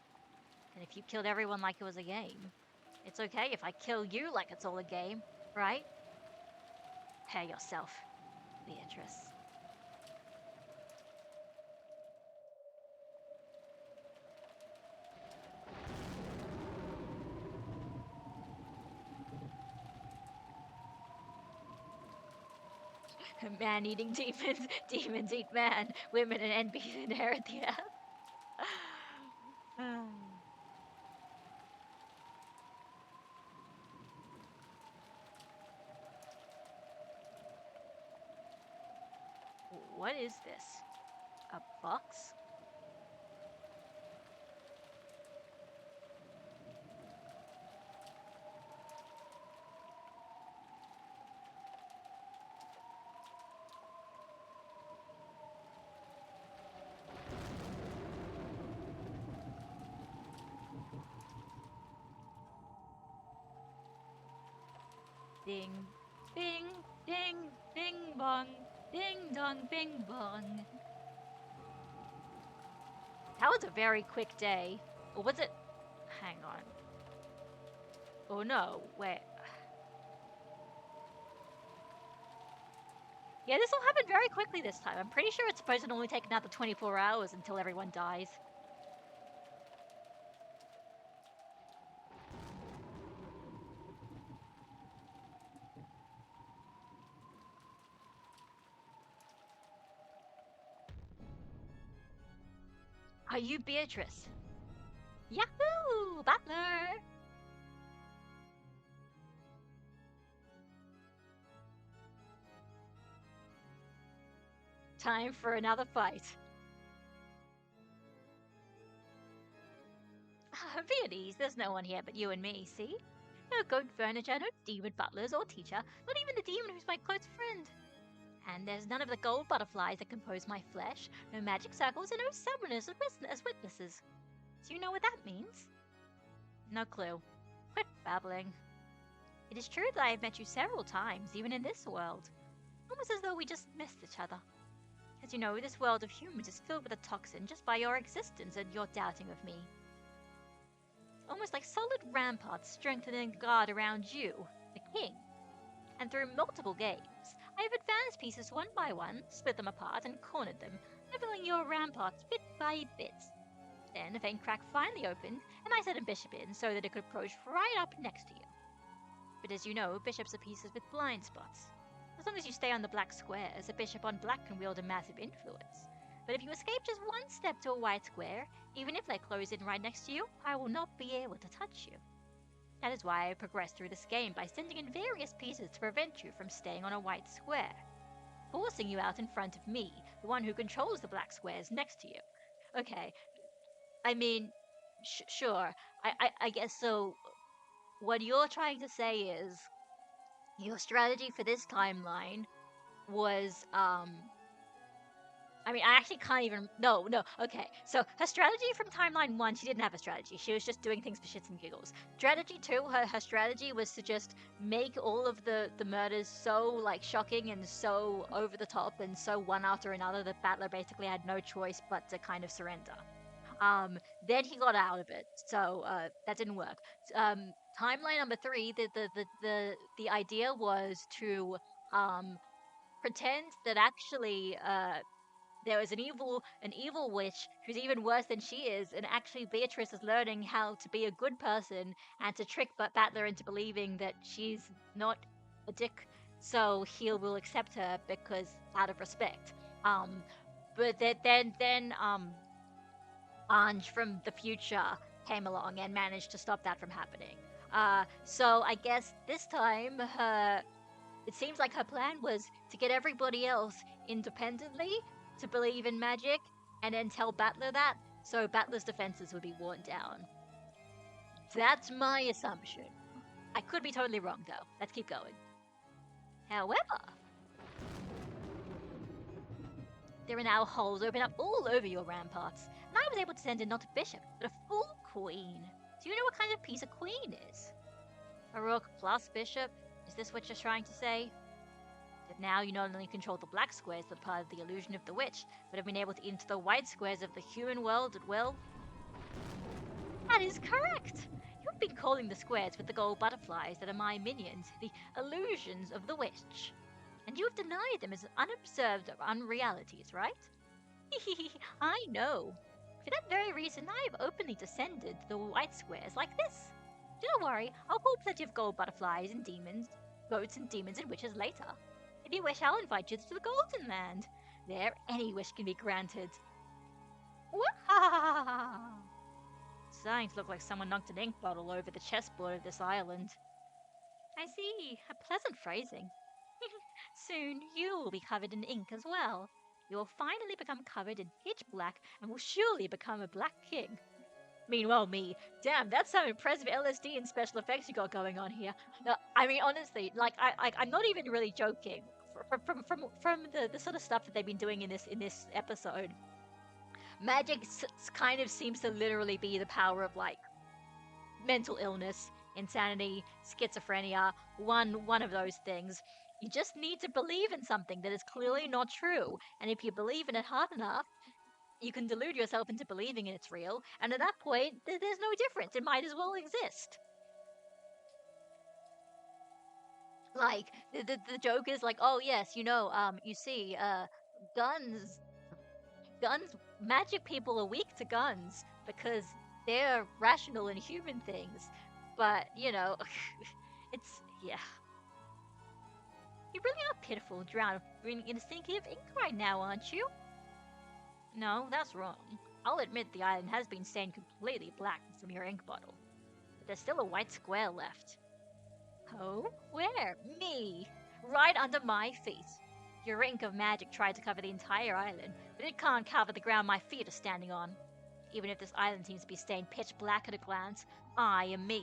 And if you killed everyone like it was a game, it's okay if I kill you like it's all a game, right? Prepare yourself, Beatrice. Man-eating demons. Demons eat man. Women and NPCs inherit the earth. What is this? A box? Ding, bing, ding, bing bong, ding dong, bing bong. That was a very quick day. Or was it? Hang on. Oh no, wait. Yeah, this all happened very quickly this time. I'm pretty sure it's supposed to only take another 24 hours until everyone dies. Are you Beatrice? Yahoo! Butler! Time for another fight. Be at ease, there's no one here but you and me, see? No goat furniture, no demon butlers or teacher, not even the demon who's my close friend. And there's none of the gold butterflies that compose my flesh, no magic circles, and no summoners as witnesses. Do you know what that means? No clue. Quit babbling. It is true that I have met you several times, even in this world. Almost as though we just missed each other. As you know, this world of humans is filled with a toxin just by your existence and your doubting of me. Almost like solid ramparts strengthening the guard around you, the king. And through multiple games, I have advanced pieces one by one, split them apart, and cornered them, leveling your ramparts bit by bit. Then a vein crack finally opened, and I set a bishop in so that it could approach right up next to you. But as you know, bishops are pieces with blind spots. As long as you stay on the black squares, a bishop on black can wield a massive influence. But if you escape just one step to a white square, even if they close in right next to you, I will not be able to touch you. That is why I progressed through this game by sending in various pieces to prevent you from staying on a white square. Forcing you out in front of me, the one who controls the black squares next to you. Okay, I mean, sure, I guess so. What you're trying to say is, your strategy for this timeline was, I mean, I actually can't even. No, okay. So, her strategy from timeline 1, she didn't have a strategy. She was just doing things for shits and giggles. Strategy 2, her strategy was to just make all of the murders so, like, shocking and so over the top and so one after another that Battler basically had no choice but to kind of surrender. Then he got out of it, so that didn't work. Timeline number 3, the idea was to pretend that actually there was an evil witch who's even worse than she is, and actually Beatrice is learning how to be a good person and to trick Battler into believing that she's not a dick, so he will accept her because out of respect. But then Ange from the future came along and managed to stop that from happening. So I guess this time it seems like her plan was to get everybody else independently to believe in magic and then tell Battler that, so Battler's defenses would be worn down. That's my assumption. I could be totally wrong though. Let's keep going. However, there are now holes open up all over your ramparts, and I was able to send in not a bishop, but a full queen. Do you know what kind of piece a queen is? A rook plus bishop? Is this what you're trying to say? That now you not only control the black squares that are part of the illusion of the witch, but have been able to enter the white squares of the human world at will? That is correct! You've been calling the squares with the gold butterflies that are my minions the illusions of the witch. And you have denied them as unobserved unrealities, right? I know. For that very reason, I have openly descended the white squares like this. Don't worry, I'll call plenty of gold butterflies and demons, goats and demons and witches later. If you wish, I'll invite you to the Golden Land. There, any wish can be granted. Wah! Starting to look like someone knocked an ink bottle over the chessboard of this island. I see, a pleasant phrasing. Soon you will be covered in ink as well. You will finally become covered in pitch black and will surely become a black king. Meanwhile, me, damn, that's some impressive LSD and special effects you got going on here. No, I mean, honestly, like, I'm not even really joking. From the sort of stuff that they've been doing in this episode, magic kind of seems to literally be the power of like mental illness, insanity, schizophrenia, one of those things. You just need to believe in something that is clearly not true, and if you believe in it hard enough, you can delude yourself into believing it's real, and at that point, there's no difference. It might as well exist. Like, the joke is like, oh yes, you see, guns, magic people are weak to guns because they're rational and human things, but, it's, yeah. You really are pitiful, drowned in a sinking of ink right now, aren't you? No, that's wrong. I'll admit the island has been stained completely black from your ink bottle. But there's still a white square left. Oh? Where? Me! Right under my feet. Your ring of magic tried to cover the entire island, but it can't cover the ground my feet are standing on. Even if this island seems to be stained pitch black at a glance, I am me.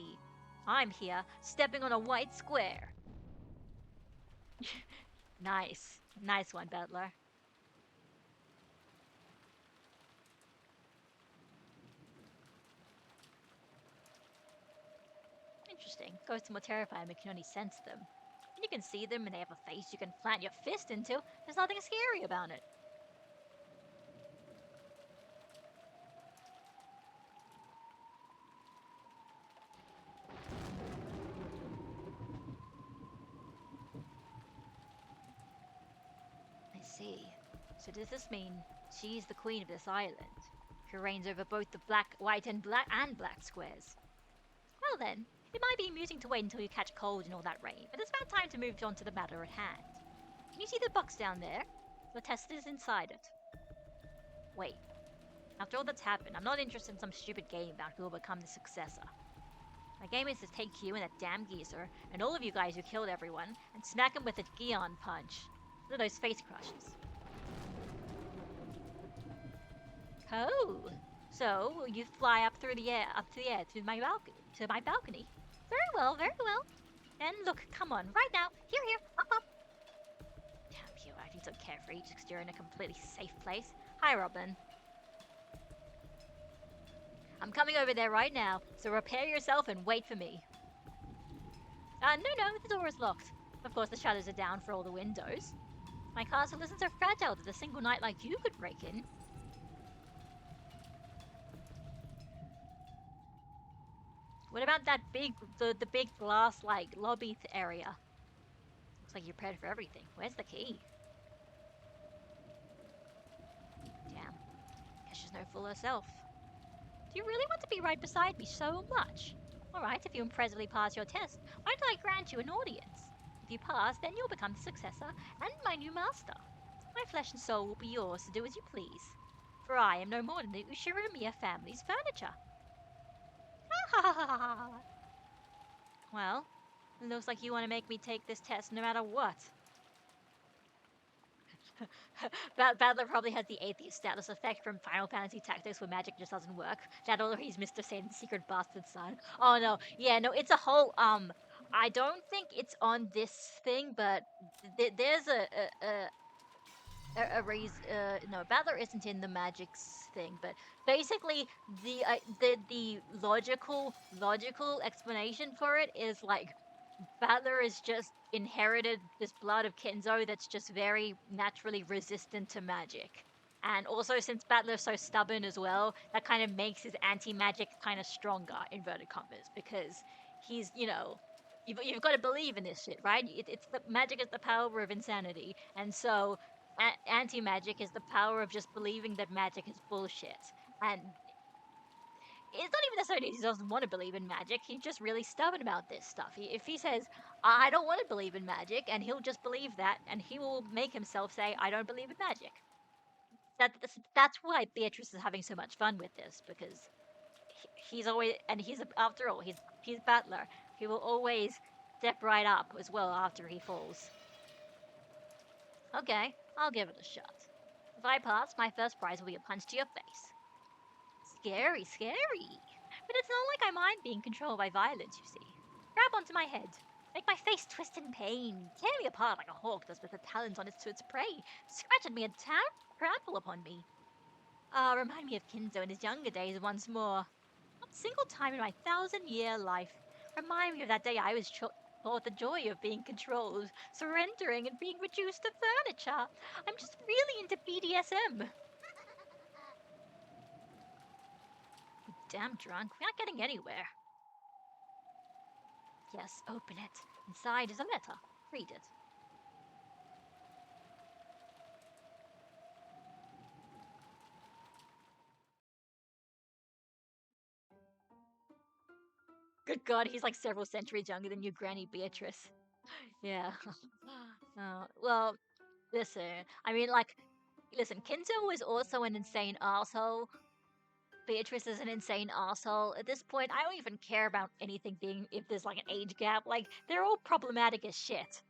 I'm here, stepping on a white square. Nice. Nice one, Butler. Interesting. Ghosts are more terrifying but can only sense them. And you can see them and they have a face you can plant your fist into. There's nothing scary about it. I see. So does this mean she's the queen of this island, who reigns over both the black, white, and black squares? Well then, it might be amusing to wait until you catch cold and all that rain, but it's about time to move on to the matter at hand. Can you see the box down there? The test is inside it. Wait. After all that's happened, I'm not interested in some stupid game about who will become the successor. My game is to take you and that damn geezer, and all of you guys who killed everyone, and smack him with a Gion punch. One of those face crushes. Oh, so you fly up through the air, to my balcony. Very well, very well. And look, come on, right now, here, up. Damn you, acting so carefree, just 'cause you're in a completely safe place. Hi, Robin. I'm coming over there right now, so prepare yourself and wait for me. No, the door is locked. Of course, the shutters are down for all the windows. My castle isn't so fragile that a single night like you could break in. What about that the big glass like lobby area? Looks like you're prepared for everything. Where's the key? Damn, guess she's no fool herself. Do you really want to be right beside me so much? Alright, if you impressively pass your test, why don't I grant you an audience? If you pass, then you'll become the successor and my new master. My flesh and soul will be yours to do as you please. For I am no more than the Ushirumiya family's furniture. Well, it looks like you want to make me take this test no matter what. Battler probably has the atheist status effect from Final Fantasy Tactics where magic just doesn't work. That or he's Mr. Satan's secret bastard son. Oh no, yeah, no, it's a whole, I don't think it's on this thing, but there's a reason. No, Battler isn't in the magics thing, but basically the logical explanation for it is like Battler is just inherited this blood of Kenzo that's just very naturally resistant to magic. And also, since Battler's so stubborn as well, that kind of makes his anti-magic kind of stronger, inverted commas, because he's, you've got to believe in this shit, right? It's the magic is the power of insanity, and so anti-magic is the power of just believing that magic is bullshit. And it's not even necessarily he doesn't want to believe in magic. He's just really stubborn about this stuff. If he says, I don't want to believe in magic, and he'll just believe that, and he will make himself say, I don't believe in magic. That's why Beatrice is having so much fun with this, because he's always, and he's, after all, he's Battler. He will always step right up as well after he falls. Okay, I'll give it a shot. If I pass, my first prize will be a punch to your face. Scary. But it's not like I mind being controlled by violence, you see. Grab onto my head. Make my face twist in pain. Tear me apart like a hawk does with the talons on its prey. Scratch at me and trample upon me. Remind me of Kinzo in his younger days once more. Not a single time in my 1,000-year life. Remind me of that day I was taught the joy of being controlled, surrendering, and being reduced to furniture. I'm just really into BDSM. Damn drunk. We're not getting anywhere. Yes, open it. Inside is a letter. Read it. Good God, he's like several centuries younger than you, Granny Beatrice. Yeah. Well, listen. I mean, like, listen, Kinzo is also an insane asshole. Beatrice is an insane asshole. At this point, I don't even care about anything being, if there's like an age gap. Like, they're all problematic as shit.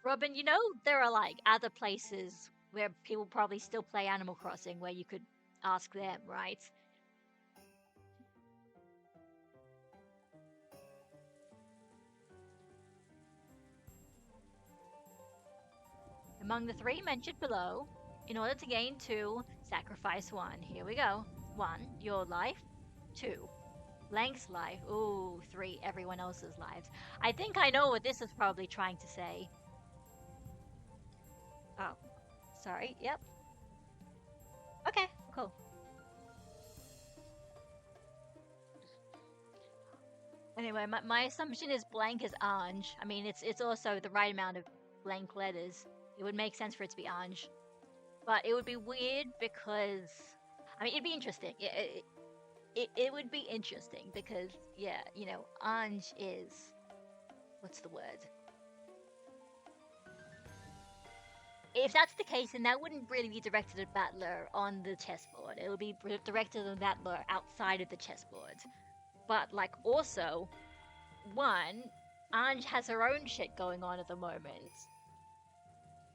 Robin, you know there are like other places where people probably still play Animal Crossing where you could ask them, right? Among the three mentioned below, in order to gain two, sacrifice one. Here we go. One, your life. Two, blank's life. Ooh, three, everyone else's lives. I think I know what this is probably trying to say. Oh, sorry. Yep. Okay, cool. Anyway, my assumption is blank is Ange. I mean, it's also the right amount of blank letters. It would make sense for it to be Ange. But it would be weird because, I mean, it'd be interesting. It would be interesting because, yeah, you know, Ange is, what's the word? If that's the case, then that wouldn't really be directed at Battler on the chessboard. It would be directed at Battler outside of the chessboard. But, like, also, one, Ange has her own shit going on at the moment.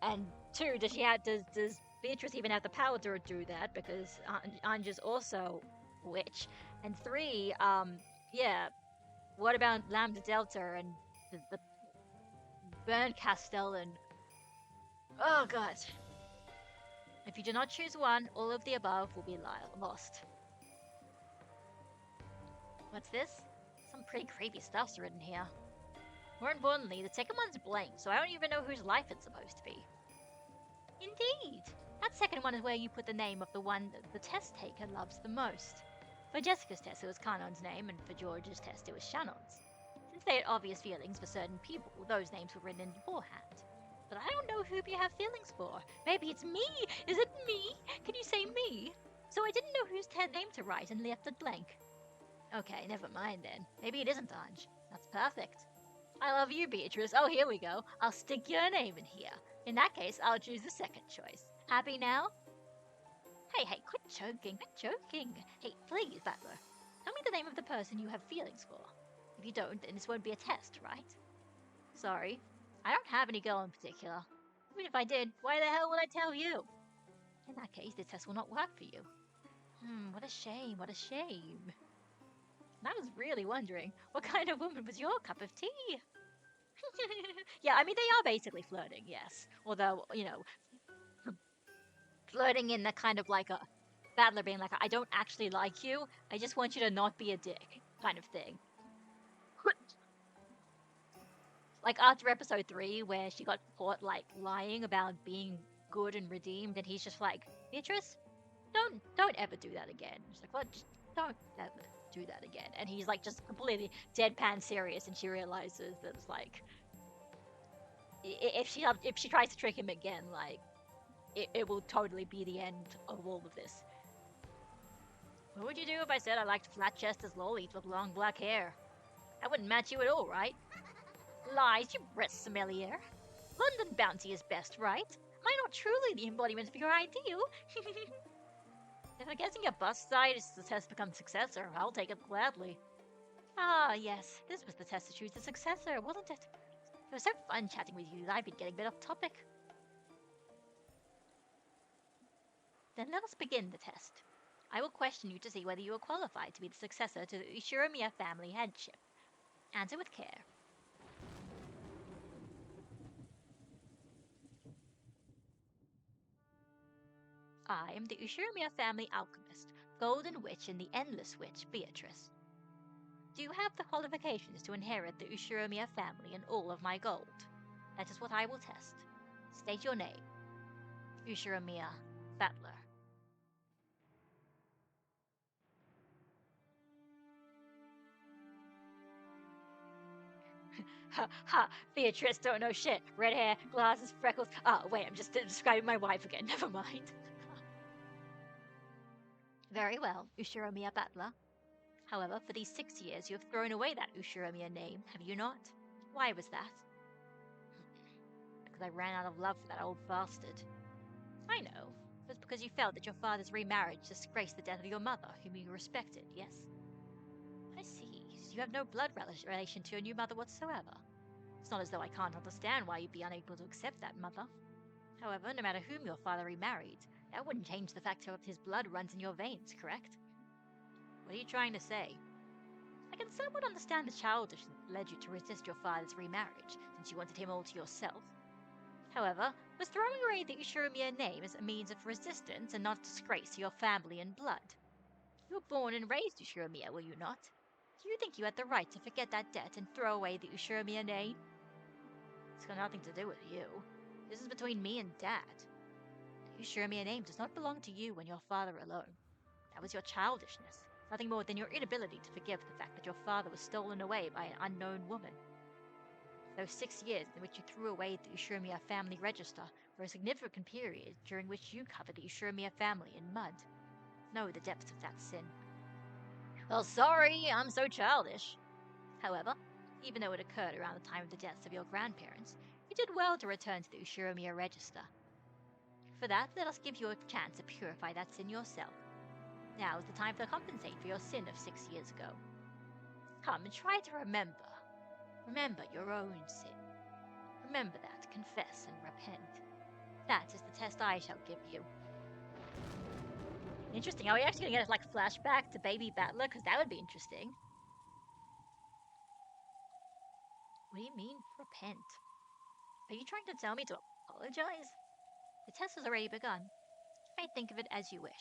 And two, does Beatrice even have the power to do that? Because Ange is also witch. And three, yeah, what about Lambda Delta and the Burn Castell and oh god. If you do not choose one, all of the above will be lost. What's this? Some pretty creepy stuff's written here. More importantly, the second one's blank, so I don't even know whose life it's supposed to be. Indeed! That second one is where you put the name of the one that the test taker loves the most. For Jessica's test, it was Kanon's name, and for George's test, it was Shannon's. Since they had obvious feelings for certain people, those names were written in beforehand. But I don't know who you have feelings for. Maybe it's me! Is it me? Can you say me? So I didn't know whose name to write and left it blank. Okay, never mind then. Maybe it isn't Ange. That's perfect. I love you, Beatrice. Oh, here we go. I'll stick your name in here. In that case, I'll choose the second choice. Happy now? Hey, quit joking. Hey, please, Battler. Tell me the name of the person you have feelings for. If you don't, then this won't be a test, right? Sorry. I don't have any girl in particular. Even if I did, why the hell would I tell you? In that case, this test will not work for you. What a shame. And I was really wondering, what kind of woman was your cup of tea? Yeah, I mean, they are basically flirting, yes. Although, you know, flirting in the kind of like a Battler being like, I don't actually like you, I just want you to not be a dick kind of thing. Like after episode 3, where she got caught like lying about being good and redeemed, and he's just like, Beatrice, don't ever do that again. She's like, what? Just don't ever do that again. And he's like just completely deadpan serious, and she realizes that it's like, if she tries to trick him again, like it will totally be the end of all of this. What would you do if I said I liked flat-chested lollies with long black hair? That wouldn't match you at all, right? Lies, you breast sommelier. London bounty is best, right? Am I not truly the embodiment of your ideal? If I'm guessing a bust side is the test to become successor, I'll take it gladly. Ah, yes, this was the test to choose the successor, wasn't it? It was so fun chatting with you that I've been getting a bit off topic. Then let us begin the test. I will question you to see whether you are qualified to be the successor to the Ushiromiya family headship. Answer with care. I am the Ushiromiya family alchemist, Golden Witch and the Endless Witch, Beatrice. Do you have the qualifications to inherit the Ushiromiya family and all of my gold? That is what I will test. State your name. Ushiromiya Battler. Ha, Beatrice don't know shit. Red hair, glasses, freckles. Oh, wait, I'm just describing my wife again. Never mind. Very well, Ushiromiya Battler. However, for these 6 years, you have thrown away that Ushiromiya name, have you not? Why was that? Because I ran out of love for that old bastard. I know. It was because you felt that your father's remarriage disgraced the death of your mother, whom you respected, yes? I see. So you have no blood relation to your new mother whatsoever. It's not as though I can't understand why you'd be unable to accept that, Mother. However, no matter whom your father remarried, that wouldn't change the fact that his blood runs in your veins, correct? What are you trying to say? I can somewhat understand the childishness that led you to resist your father's remarriage, since you wanted him all to yourself. However, was throwing away the Ushiromiya name as a means of resistance and not a disgrace to your family and blood? You were born and raised Ushiromiya, were you not? Do you think you had the right to forget that debt and throw away the Ushiromiya name? It's got nothing to do with you. This is between me and Dad. The Ushiromiya name does not belong to you and your father alone. That was your childishness, nothing more than your inability to forgive the fact that your father was stolen away by an unknown woman. Those 6 years in which you threw away the Ushiromiya family register were a significant period during which you covered the Ushiromiya family in mud. Know the depths of that sin. Well, sorry, I'm so childish. However, even though it occurred around the time of the deaths of your grandparents, you did well to return to the Ushiromiya register. For that, let us give you a chance to purify that sin yourself. Now is the time to compensate for your sin of 6 years ago. Come and try to remember. Remember your own sin. Remember that, confess and repent. That is the test I shall give you. Interesting, are we actually going to get like a flashback to Baby Battler? Because that would be interesting. What do you mean, repent? Are you trying to tell me to apologize? The test has already begun. You may think of it as you wish.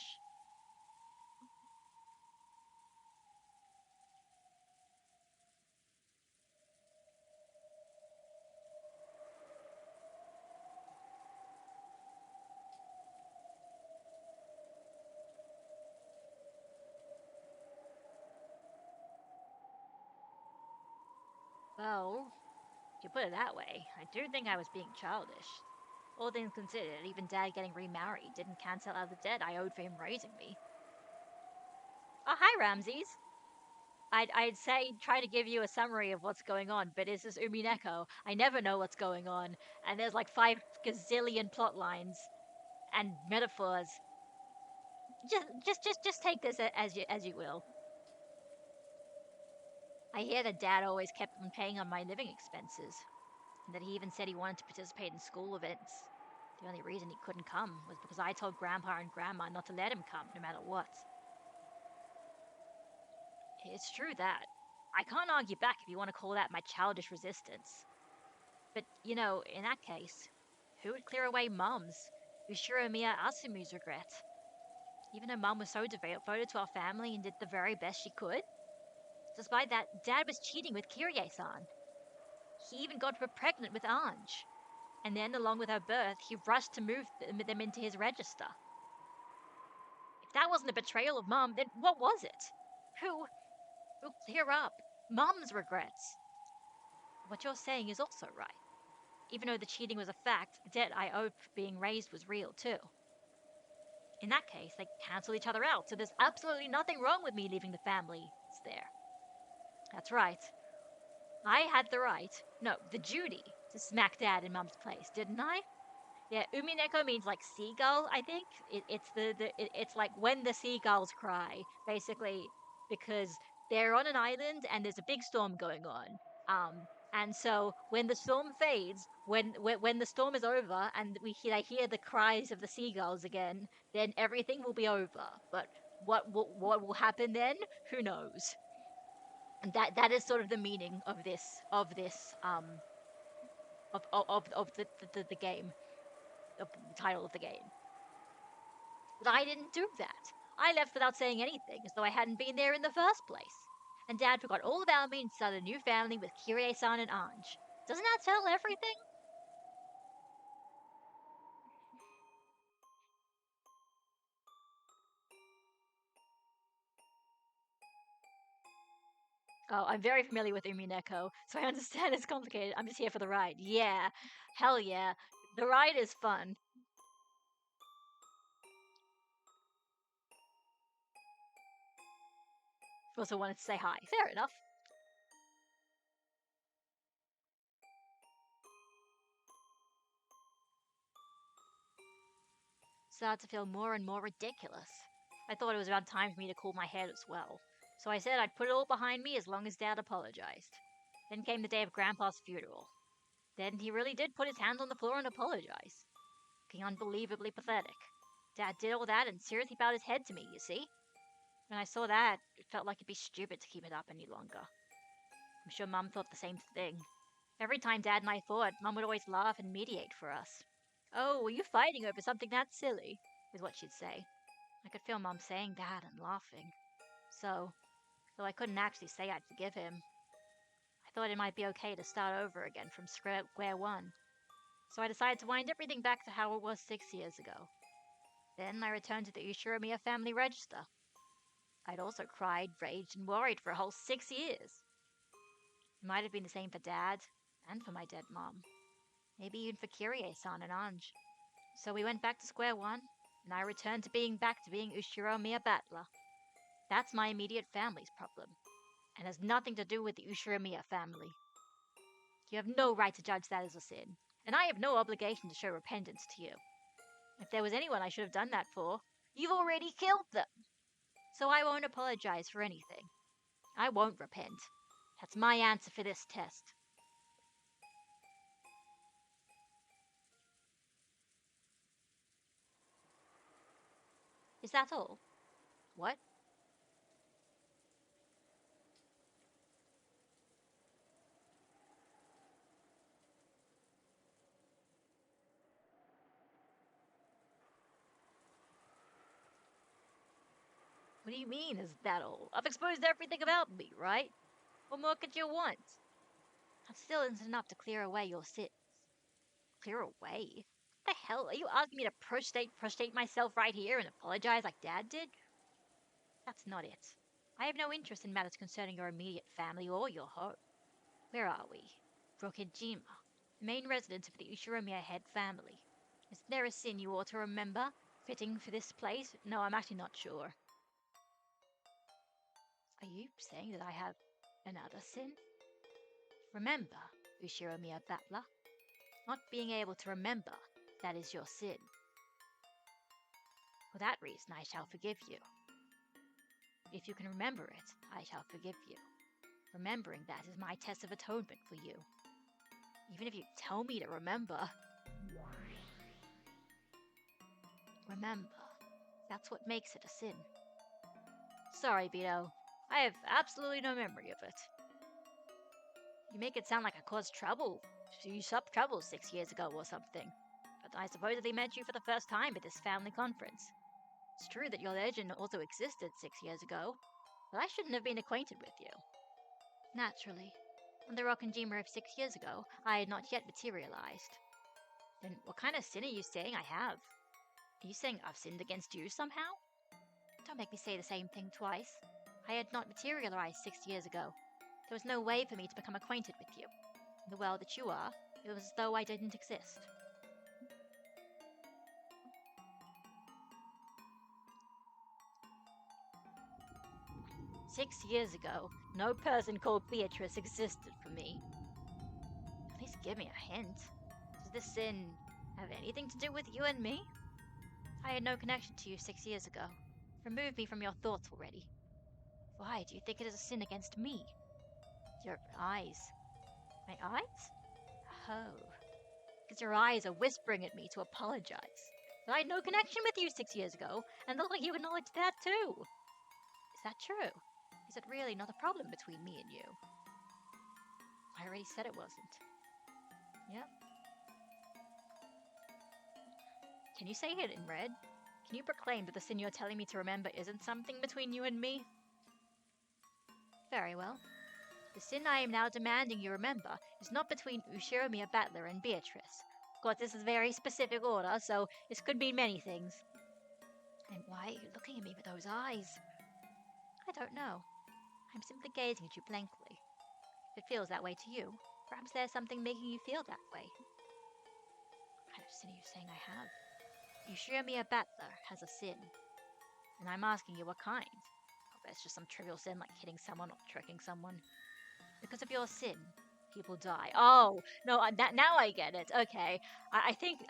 Well, if you put it that way, I do think I was being childish. All things considered, even Dad getting remarried didn't cancel out the debt I owed for him raising me. Oh, hi, Ramses. I'd say try to give you a summary of what's going on, but this is Umineko. I never know what's going on, and there's like 5 gazillion plot lines and metaphors. Just take this as you will. I hear that Dad always kept on paying on my living expenses, and that he even said he wanted to participate in school events. The only reason he couldn't come was because I told Grandpa and Grandma not to let him come, no matter what. It's true that. I can't argue back if you want to call that my childish resistance. But, you know, in that case, who would clear away Mum's, Ushiromiya Asumu's regret? Even though Mum was so devoted to our family and did the very best she could? Despite that, Dad was cheating with Kirie-san. He even got her pregnant with Ange. And then, along with her birth, he rushed to move them into his register. If that wasn't a betrayal of Mum, then what was it? Who will clear up Mum's regrets? What you're saying is also right. Even though the cheating was a fact, the debt I owed for being raised was real too. In that case, they cancel each other out, so there's absolutely nothing wrong with me leaving the family. It's there. That's right. I had the right, no, the duty, to smack Dad in Mum's place, didn't I? Yeah, Umineko means like seagull, I think. It's like when the seagulls cry, basically, because they're on an island and there's a big storm going on. And so when the storm fades, when the storm is over and I hear the cries of the seagulls again, then everything will be over. But what will happen then? Who knows? And that is sort of the meaning of this of the game, the title of the game. But I didn't do that. I left without saying anything, as though I hadn't been there in the first place. And Dad forgot all about me and started a new family with Kirie-san and Ange. Doesn't that tell everything? Oh, I'm very familiar with Umineko, so I understand it's complicated. I'm just here for the ride. Yeah, hell yeah. The ride is fun. Also wanted to say hi. Fair enough. Started to feel more and more ridiculous. I thought it was about time for me to cool my head as well. So I said I'd put it all behind me as long as Dad apologized. Then came the day of Grandpa's funeral. Then he really did put his hands on the floor and apologize. Looking unbelievably pathetic. Dad did all that and seriously bowed his head to me, you see? When I saw that, it felt like it'd be stupid to keep it up any longer. I'm sure Mum thought the same thing. Every time Dad and I fought, Mum would always laugh and mediate for us. "Oh, were you fighting over something that silly?" is what she'd say. I could feel Mum saying that and laughing. So, though I couldn't actually say I'd forgive him, I thought it might be okay to start over again from square one. So I decided to wind everything back to how it was 6 years ago. Then I returned to the Ushiromiya family register. I'd also cried, raged, and worried for a whole 6 years. It might have been the same for Dad, and for my dead mom. Maybe even for Kirie-san and Anj. So we went back to square one, and I returned to being Ushiromiya Battler. That's my immediate family's problem, and has nothing to do with the Ushiromiya family. You have no right to judge that as a sin, and I have no obligation to show repentance to you. If there was anyone I should have done that for, you've already killed them. So I won't apologize for anything. I won't repent. That's my answer for this test. Is that all? What? What do you mean, is that all? I've exposed everything about me, right? What more could you want? That still isn't enough to clear away your sins. Clear away? What the hell? Are you asking me to prostrate myself right here and apologize like Dad did? That's not it. I have no interest in matters concerning your immediate family or your home. Where are we? Rokijima, the main residence of the Ushiromiya head family. Is there a sin you ought to remember, fitting for this place? No, I'm actually not sure. Are you saying that I have another sin? Remember, Ushiromiya Battler, not being able to remember, that is your sin. For that reason I shall forgive you. If you can remember it, I shall forgive you. Remembering that is my test of atonement for you. Even if you tell me to remember. Remember, that's what makes it a sin. Sorry, Vito. I have absolutely no memory of it. You make it sound like I caused trouble. You stopped trouble 6 years ago or something. But I supposedly met you for the first time at this family conference. It's true that your legend also existed 6 years ago, but I shouldn't have been acquainted with you. Naturally. On the Rokkenjima of 6 years ago, I had not yet materialized. Then what kind of sin are you saying I have? Are you saying I've sinned against you somehow? Don't make me say the same thing twice. I had not materialized 6 years ago. There was no way for me to become acquainted with you. In the world that you are, it was as though I didn't exist. "6 years ago, no person called Beatrice existed for me. At least give me a hint. Does this sin have anything to do with you and me? I had no connection to you 6 years ago. Remove me from your thoughts already. Why do you think it is a sin against me? Your eyes. My eyes? Oh. Because your eyes are whispering at me to apologize. But I had no connection with you 6 years ago, and look like you acknowledged that too. Is that true? Is it really not a problem between me and you? I already said it wasn't. Yep. Can you say it in red? Can you proclaim that the sin you're telling me to remember isn't something between you and me? Very well. The sin I am now demanding you remember is not between Ushiromiya Battler and Beatrice. Of course, this is a very specific order, so this could mean many things. And why are you looking at me with those eyes? I don't know. I'm simply gazing at you blankly. If it feels that way to you, perhaps there's something making you feel that way. What kind of sin are you saying I have? Ushiromiya Battler has a sin. And I'm asking you what kind. I bet it's just some trivial sin like hitting someone or tricking someone. Because of your sin, people die. Oh, no, now I get it. Okay. I think,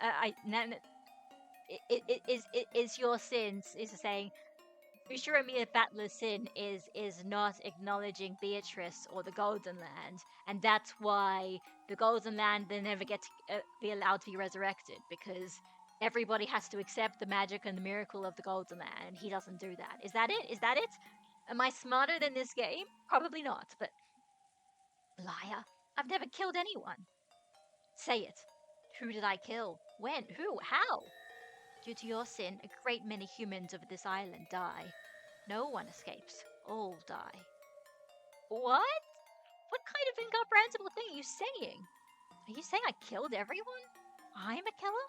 is your sin, is saying Ushiromiya Battler's sin is not acknowledging Beatrice or the Golden Land, and that's why the Golden Land they never get to be allowed to be resurrected because everybody has to accept the magic and the miracle of the Golden Land, and he doesn't do that. Is that it? Is that it? Am I smarter than this game? Probably not, but liar! I've never killed anyone. Say it. Who did I kill? When? Who? How? Due to your sin, a great many humans of this island die. No one escapes. All die. What? What kind of incomprehensible thing are you saying? Are you saying I killed everyone? I'm a killer?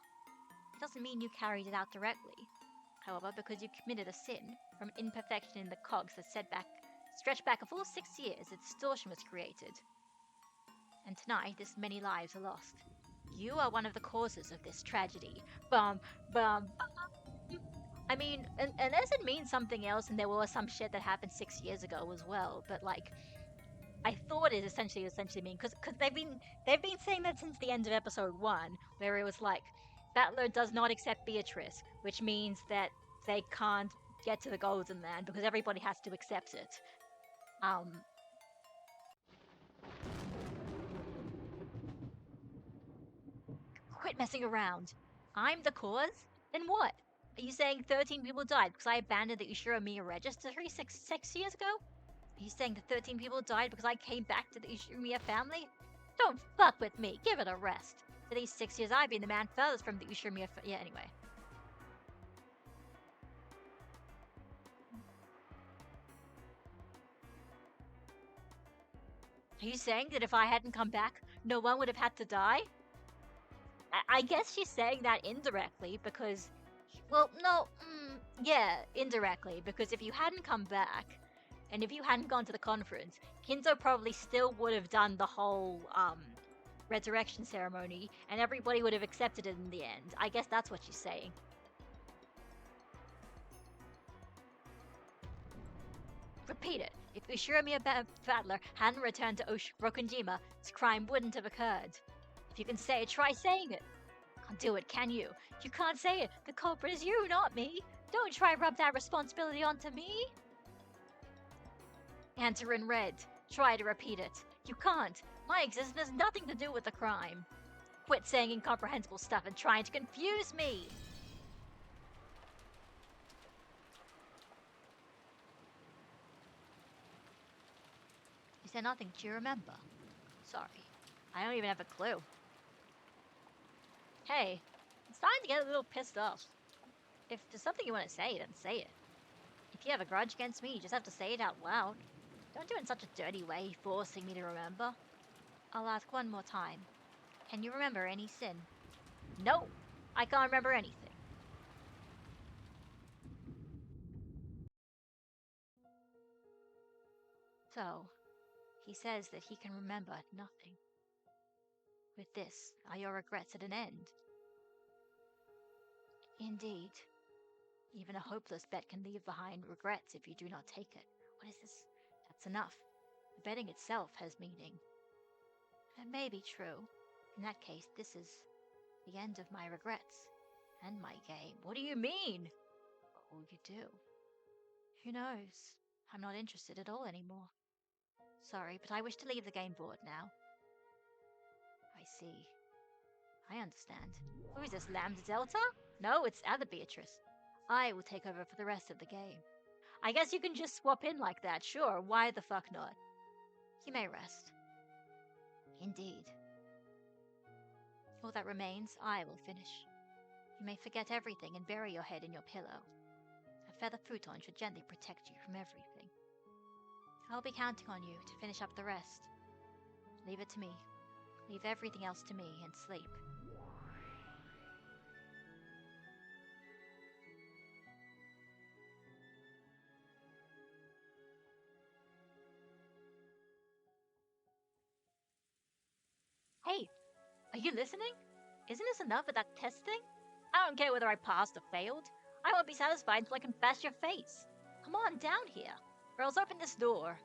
It doesn't mean you carried it out directly. However, because you committed a sin, from imperfection in the cogs that stretched back a full 6 years, a distortion was created. And tonight, this many lives are lost. You are one of the causes of this tragedy. Bum, bum, I mean, unless it means something else, and there was some shit that happened 6 years ago as well. But like, I thought it essentially mean because they've been saying that since the end of episode 1, where it was like, Battler does not accept Beatrice, which means that they can't get to the Golden Land because everybody has to accept it. Quit messing around. I'm the cause? Then what? Are you saying 13 people died because I abandoned the Ushiromiya registry 6 years ago? Are you saying that 13 people died because I came back to the Ushiromiya family? Don't fuck with me. Give it a rest. For these 6 years, I've been the man furthest from the Ushiromiya. Yeah, anyway. Are you saying that if I hadn't come back, no one would have had to die? I guess she's saying that indirectly because, well, no, yeah, indirectly, because if you hadn't come back, and if you hadn't gone to the conference, Kinzo probably still would have done the whole, resurrection ceremony, and everybody would have accepted it in the end. I guess that's what she's saying. Repeat it. If Ushiromiya Battler hadn't returned to Rokunjima, this crime wouldn't have occurred. If you can say it, try saying it. Can't do it, can you? You can't say it. The culprit is you, not me. Don't try rub that responsibility onto me. Answer in red. Try to repeat it. You can't. My existence has nothing to do with the crime. Quit saying incomprehensible stuff and trying to confuse me. Is there nothing to remember? Sorry. I don't even have a clue. Hey, I'm starting to get a little pissed off. If there's something you want to say, then say it. If you have a grudge against me, you just have to say it out loud. Don't do it in such a dirty way, forcing me to remember. I'll ask one more time. Can you remember any sin? No, I can't remember anything. So, he says that he can remember nothing. With this, are your regrets at an end? Indeed. Even a hopeless bet can leave behind regrets if you do not take it. What is this? That's enough. The betting itself has meaning. That may be true. In that case, this is the end of my regrets. And my game. What do you mean? Oh, you do. Who knows? I'm not interested at all anymore. Sorry, but I wish to leave the game board now. I see. I understand. Who is this, Lambda Delta? No, it's other Beatrice. I will take over for the rest of the game. I guess you can just swap in like that, sure, why the fuck not? You may rest. Indeed. All that remains, I will finish. You may forget everything and bury your head in your pillow. A feather futon should gently protect you from everything. I'll be counting on you to finish up the rest. Leave it to me. Leave everything else to me and sleep. Hey, are you listening? Isn't this enough with that test thing? I don't care whether I passed or failed. I won't be satisfied until I can bash your face. Come on down here, or else open this door.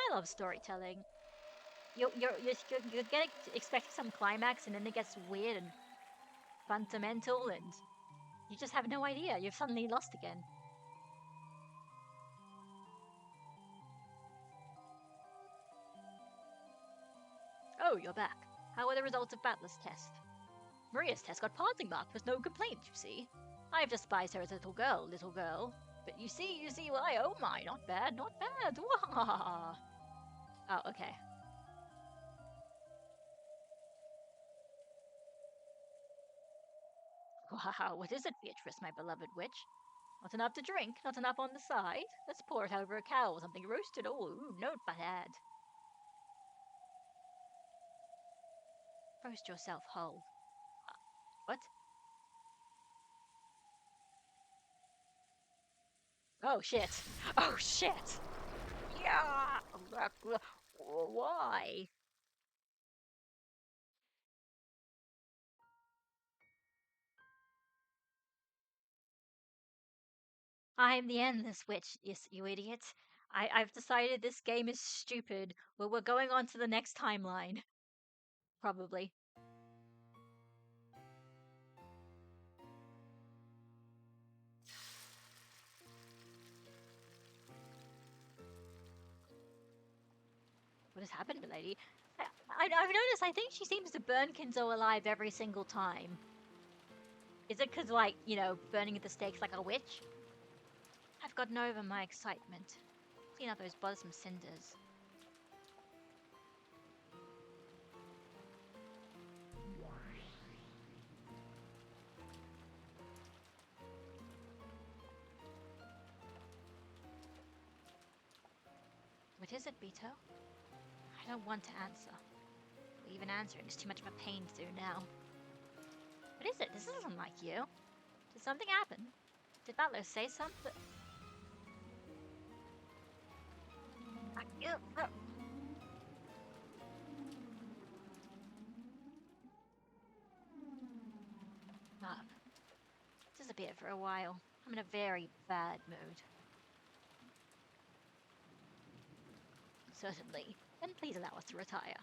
I love storytelling. You're getting expecting some climax, and then it gets weird and fundamental, and you just have no idea. You're suddenly lost again. Oh, you're back. How are the results of Battler's test? Maria's test got passing mark with no complaint, you see. I've despised her as a little girl. But you see why? Oh my, not bad, not bad. Wah! Oh, okay. Wow, what is it, Beatrice, my beloved witch? Not enough to drink, not enough on the side? Let's pour it over a cow or something roasted. Oh, ooh, not bad. Roast yourself whole. What? Oh shit! Oh shit! Yeah! Why? I'm the endless witch, yes, you idiot. I've decided this game is stupid. Well, we're going on to the next timeline. Probably. What has happened, milady? I've noticed, I think she seems to burn Kinzo alive every single time. Is it because, like, burning at the stakes like a witch? I've gotten over my excitement. Clean up those bothersome cinders. What is it, Beto? I don't want to answer. Even answering is too much of a pain to do now. What is it? This isn't like you. Did something happen? Did Butler say something? Up. Disappear for a while. I'm in a very bad mood. Certainly. Then please allow us to retire.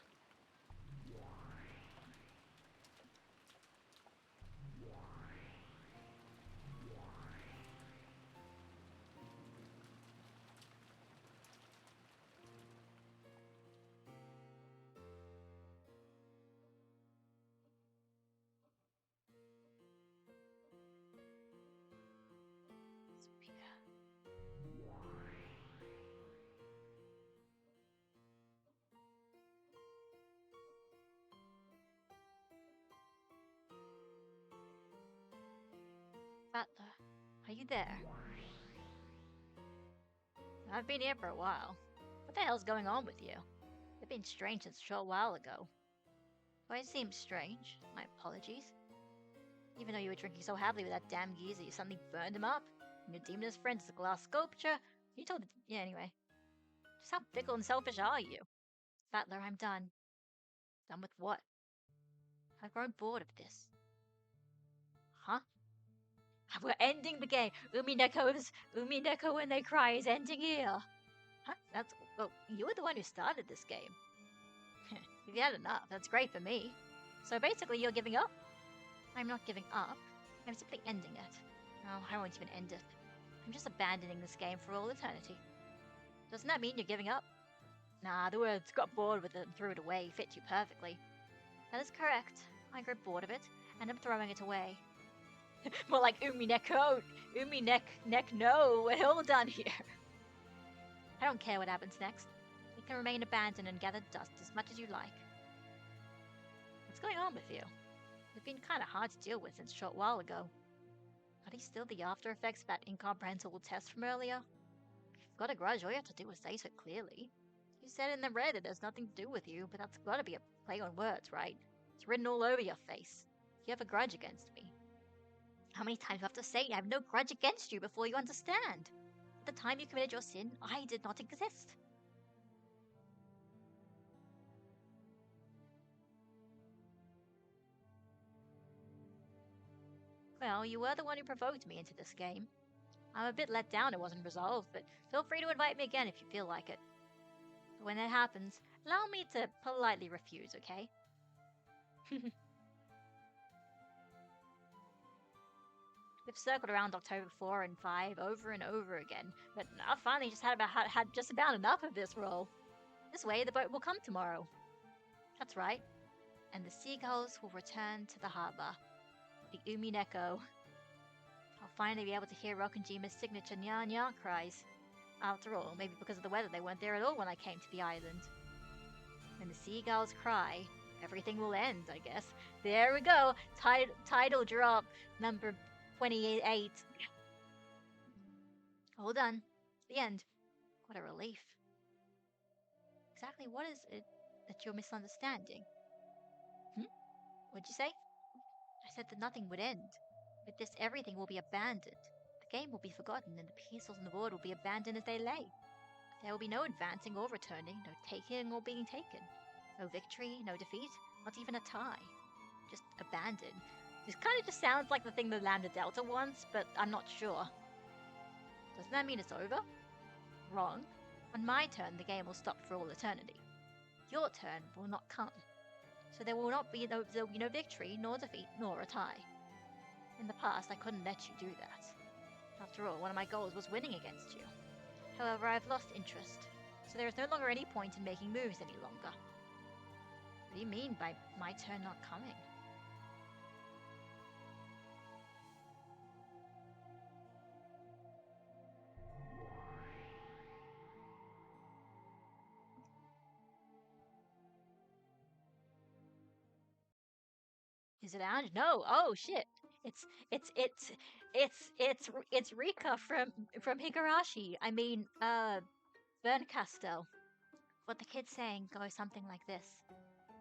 Butler, are you there? I've been here for a while. What the hell's going on with you? You've been strange since a short while ago. Well, it seems strange. My apologies. Even though you were drinking so happily with that damn geezer, you suddenly burned him up. And your demoness friend is a glass sculpture. You told it. Yeah, anyway. Just how fickle and selfish are you? Battler, I'm done. Done with what? I've grown bored of this. Huh? We're ending the game. Umineko when they cry is ending here. Huh? Well, you were the one who started this game. You've had enough. That's great for me. So basically, you're giving up? I'm not giving up. I'm simply ending it. No, I won't even end it. I'm just abandoning this game for all eternity. Doesn't that mean you're giving up? Nah, the words got bored with it and threw it away fit you perfectly. That is correct. I grew bored of it, and I'm throwing it away. More like Umineko. No. We're all done here. I don't care what happens next. It can remain abandoned and gather dust as much as you like. What's going on with you? You've been kind of hard to deal with since a short while ago. Are these still the after effects of that incomprehensible test from earlier? If you've got a grudge, all you have to do is say so clearly. You said in the red that there's nothing to do with you, but that's gotta be a play on words, right? It's written all over your face. You have a grudge against me. How many times do I have to say I have no grudge against you before you understand? At the time you committed your sin, I did not exist. Well, you were the one who provoked me into this game. I'm a bit let down it wasn't resolved, but feel free to invite me again if you feel like it. But when that happens, allow me to politely refuse, okay? We've circled around October 4 and 5 over and over again, but I finally just had just about enough of this role. This way, the boat will come tomorrow. That's right. And the seagulls will return to the harbor. The Umineko. I'll finally be able to hear Rokkenjima's signature nya-nya cries. After all, maybe because of the weather they weren't there at all when I came to the island. When the seagulls cry, everything will end, I guess. There we go! Title drop number 28. All done. The end. What a relief. Exactly what is it that you're misunderstanding? What'd you say? I said that nothing would end. With this, everything will be abandoned. The game will be forgotten, and the pieces on the board will be abandoned as they lay. There will be no advancing or returning, no taking or being taken. No victory, no defeat, not even a tie. Just abandoned. This kind of just sounds like the thing that Lambda Delta wants, but I'm not sure. Doesn't that mean it's over? Wrong. On my turn, the game will stop for all eternity. Your turn will not come. So there will be no victory, nor defeat, nor a tie. In the past, I couldn't let you do that. After all, one of my goals was winning against you. However, I've lost interest, so there is no longer any point in making moves any longer. What do you mean by my turn not coming? Is it Ange? No. Oh shit. It's it's it's it's Rika from Higurashi. I mean, Berncastel. What the kid's saying goes something like this.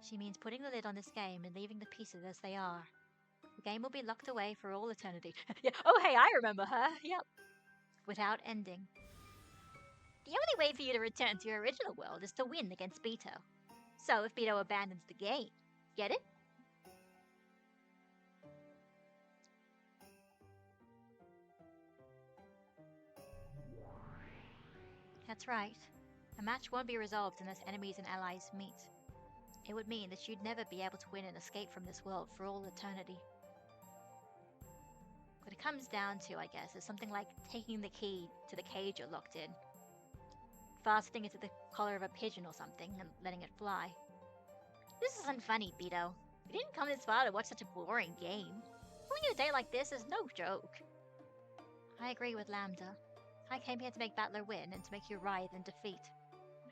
She means putting the lid on this game and leaving the pieces as they are. The game will be locked away for all eternity. Yeah. Oh, hey, I remember her. Yep. Without ending. The only way for you to return to your original world is to win against Beto. So if Beto abandons the game, get it? That's right. A match won't be resolved unless enemies and allies meet. It would mean that you'd never be able to win and escape from this world for all eternity. What it comes down to, I guess, is something like taking the key to the cage you're locked in, fastening it to the collar of a pigeon or something, and letting it fly. This isn't funny, Beto. We didn't come this far to watch such a boring game. Pulling a day like this is no joke. I agree with Lambda. I came here to make Battler win and to make you writhe in defeat.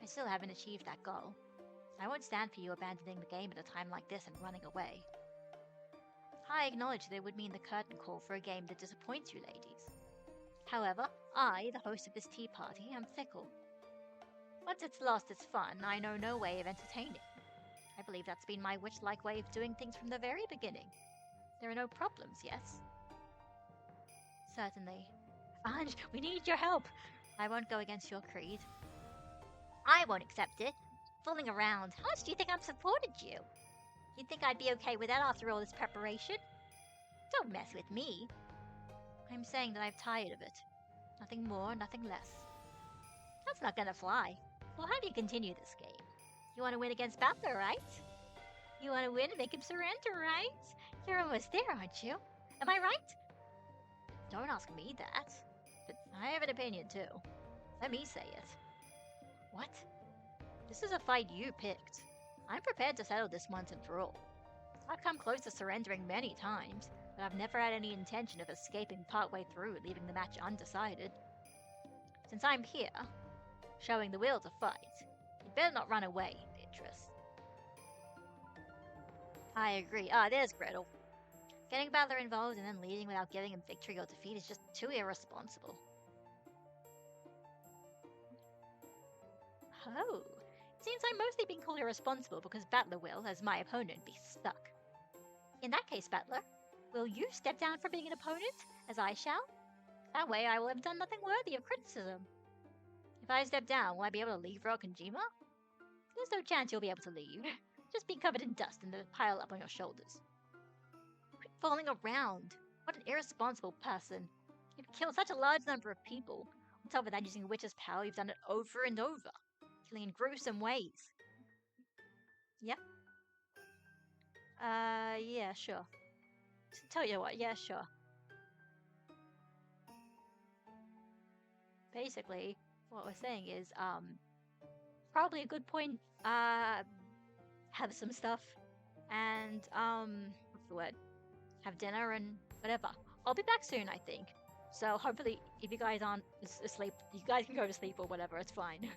I still haven't achieved that goal. I won't stand for you abandoning the game at a time like this and running away. I acknowledge that it would mean the curtain call for a game that disappoints you ladies. However, I, the host of this tea party, am fickle. Once it's lost its fun, I know no way of entertaining. I believe that's been my witch-like way of doing things from the very beginning. There are no problems, yes? Certainly. Ange, we need your help! I won't go against your creed. I won't accept it. Fooling around. How much do you think I've supported you? You'd think I'd be okay with that after all this preparation? Don't mess with me. I'm saying that I'm tired of it. Nothing more, nothing less. That's not gonna fly. We'll have you continue this game. You want to win against Battler, right? You want to win and make him surrender, right? You're almost there, aren't you? Am I right? Don't ask me that. But I have an opinion too. Let me say it. What? This is a fight you picked. I'm prepared to settle this once and for all. I've come close to surrendering many times, but I've never had any intention of escaping partway through and leaving the match undecided. Since I'm here, showing the will to fight, you'd better not run away, Beatrice. I agree. Ah, there's Gretel. Getting Battler involved and then leading without giving him victory or defeat is just too irresponsible. Oh, it seems I'm mostly being called irresponsible because Battler will, as my opponent, be stuck. In that case, Battler, will you step down from being an opponent, as I shall? That way I will have done nothing worthy of criticism. If I step down, will I be able to leave Rokkenjima? There's no chance you'll be able to leave. Just be covered in dust and then pile up on your shoulders. Quit falling around. What an irresponsible person. You've killed such a large number of people. On top of that, using a witch's power, you've done it over and over. particularly in gruesome ways. Yeah? Yeah, sure. Tell you what, yeah, sure. Basically, what we're saying is, probably a good point, have some stuff, and, what's the word? Have dinner and whatever. I'll be back soon, I think. So hopefully, if you guys aren't asleep, you guys can go to sleep or whatever, it's fine.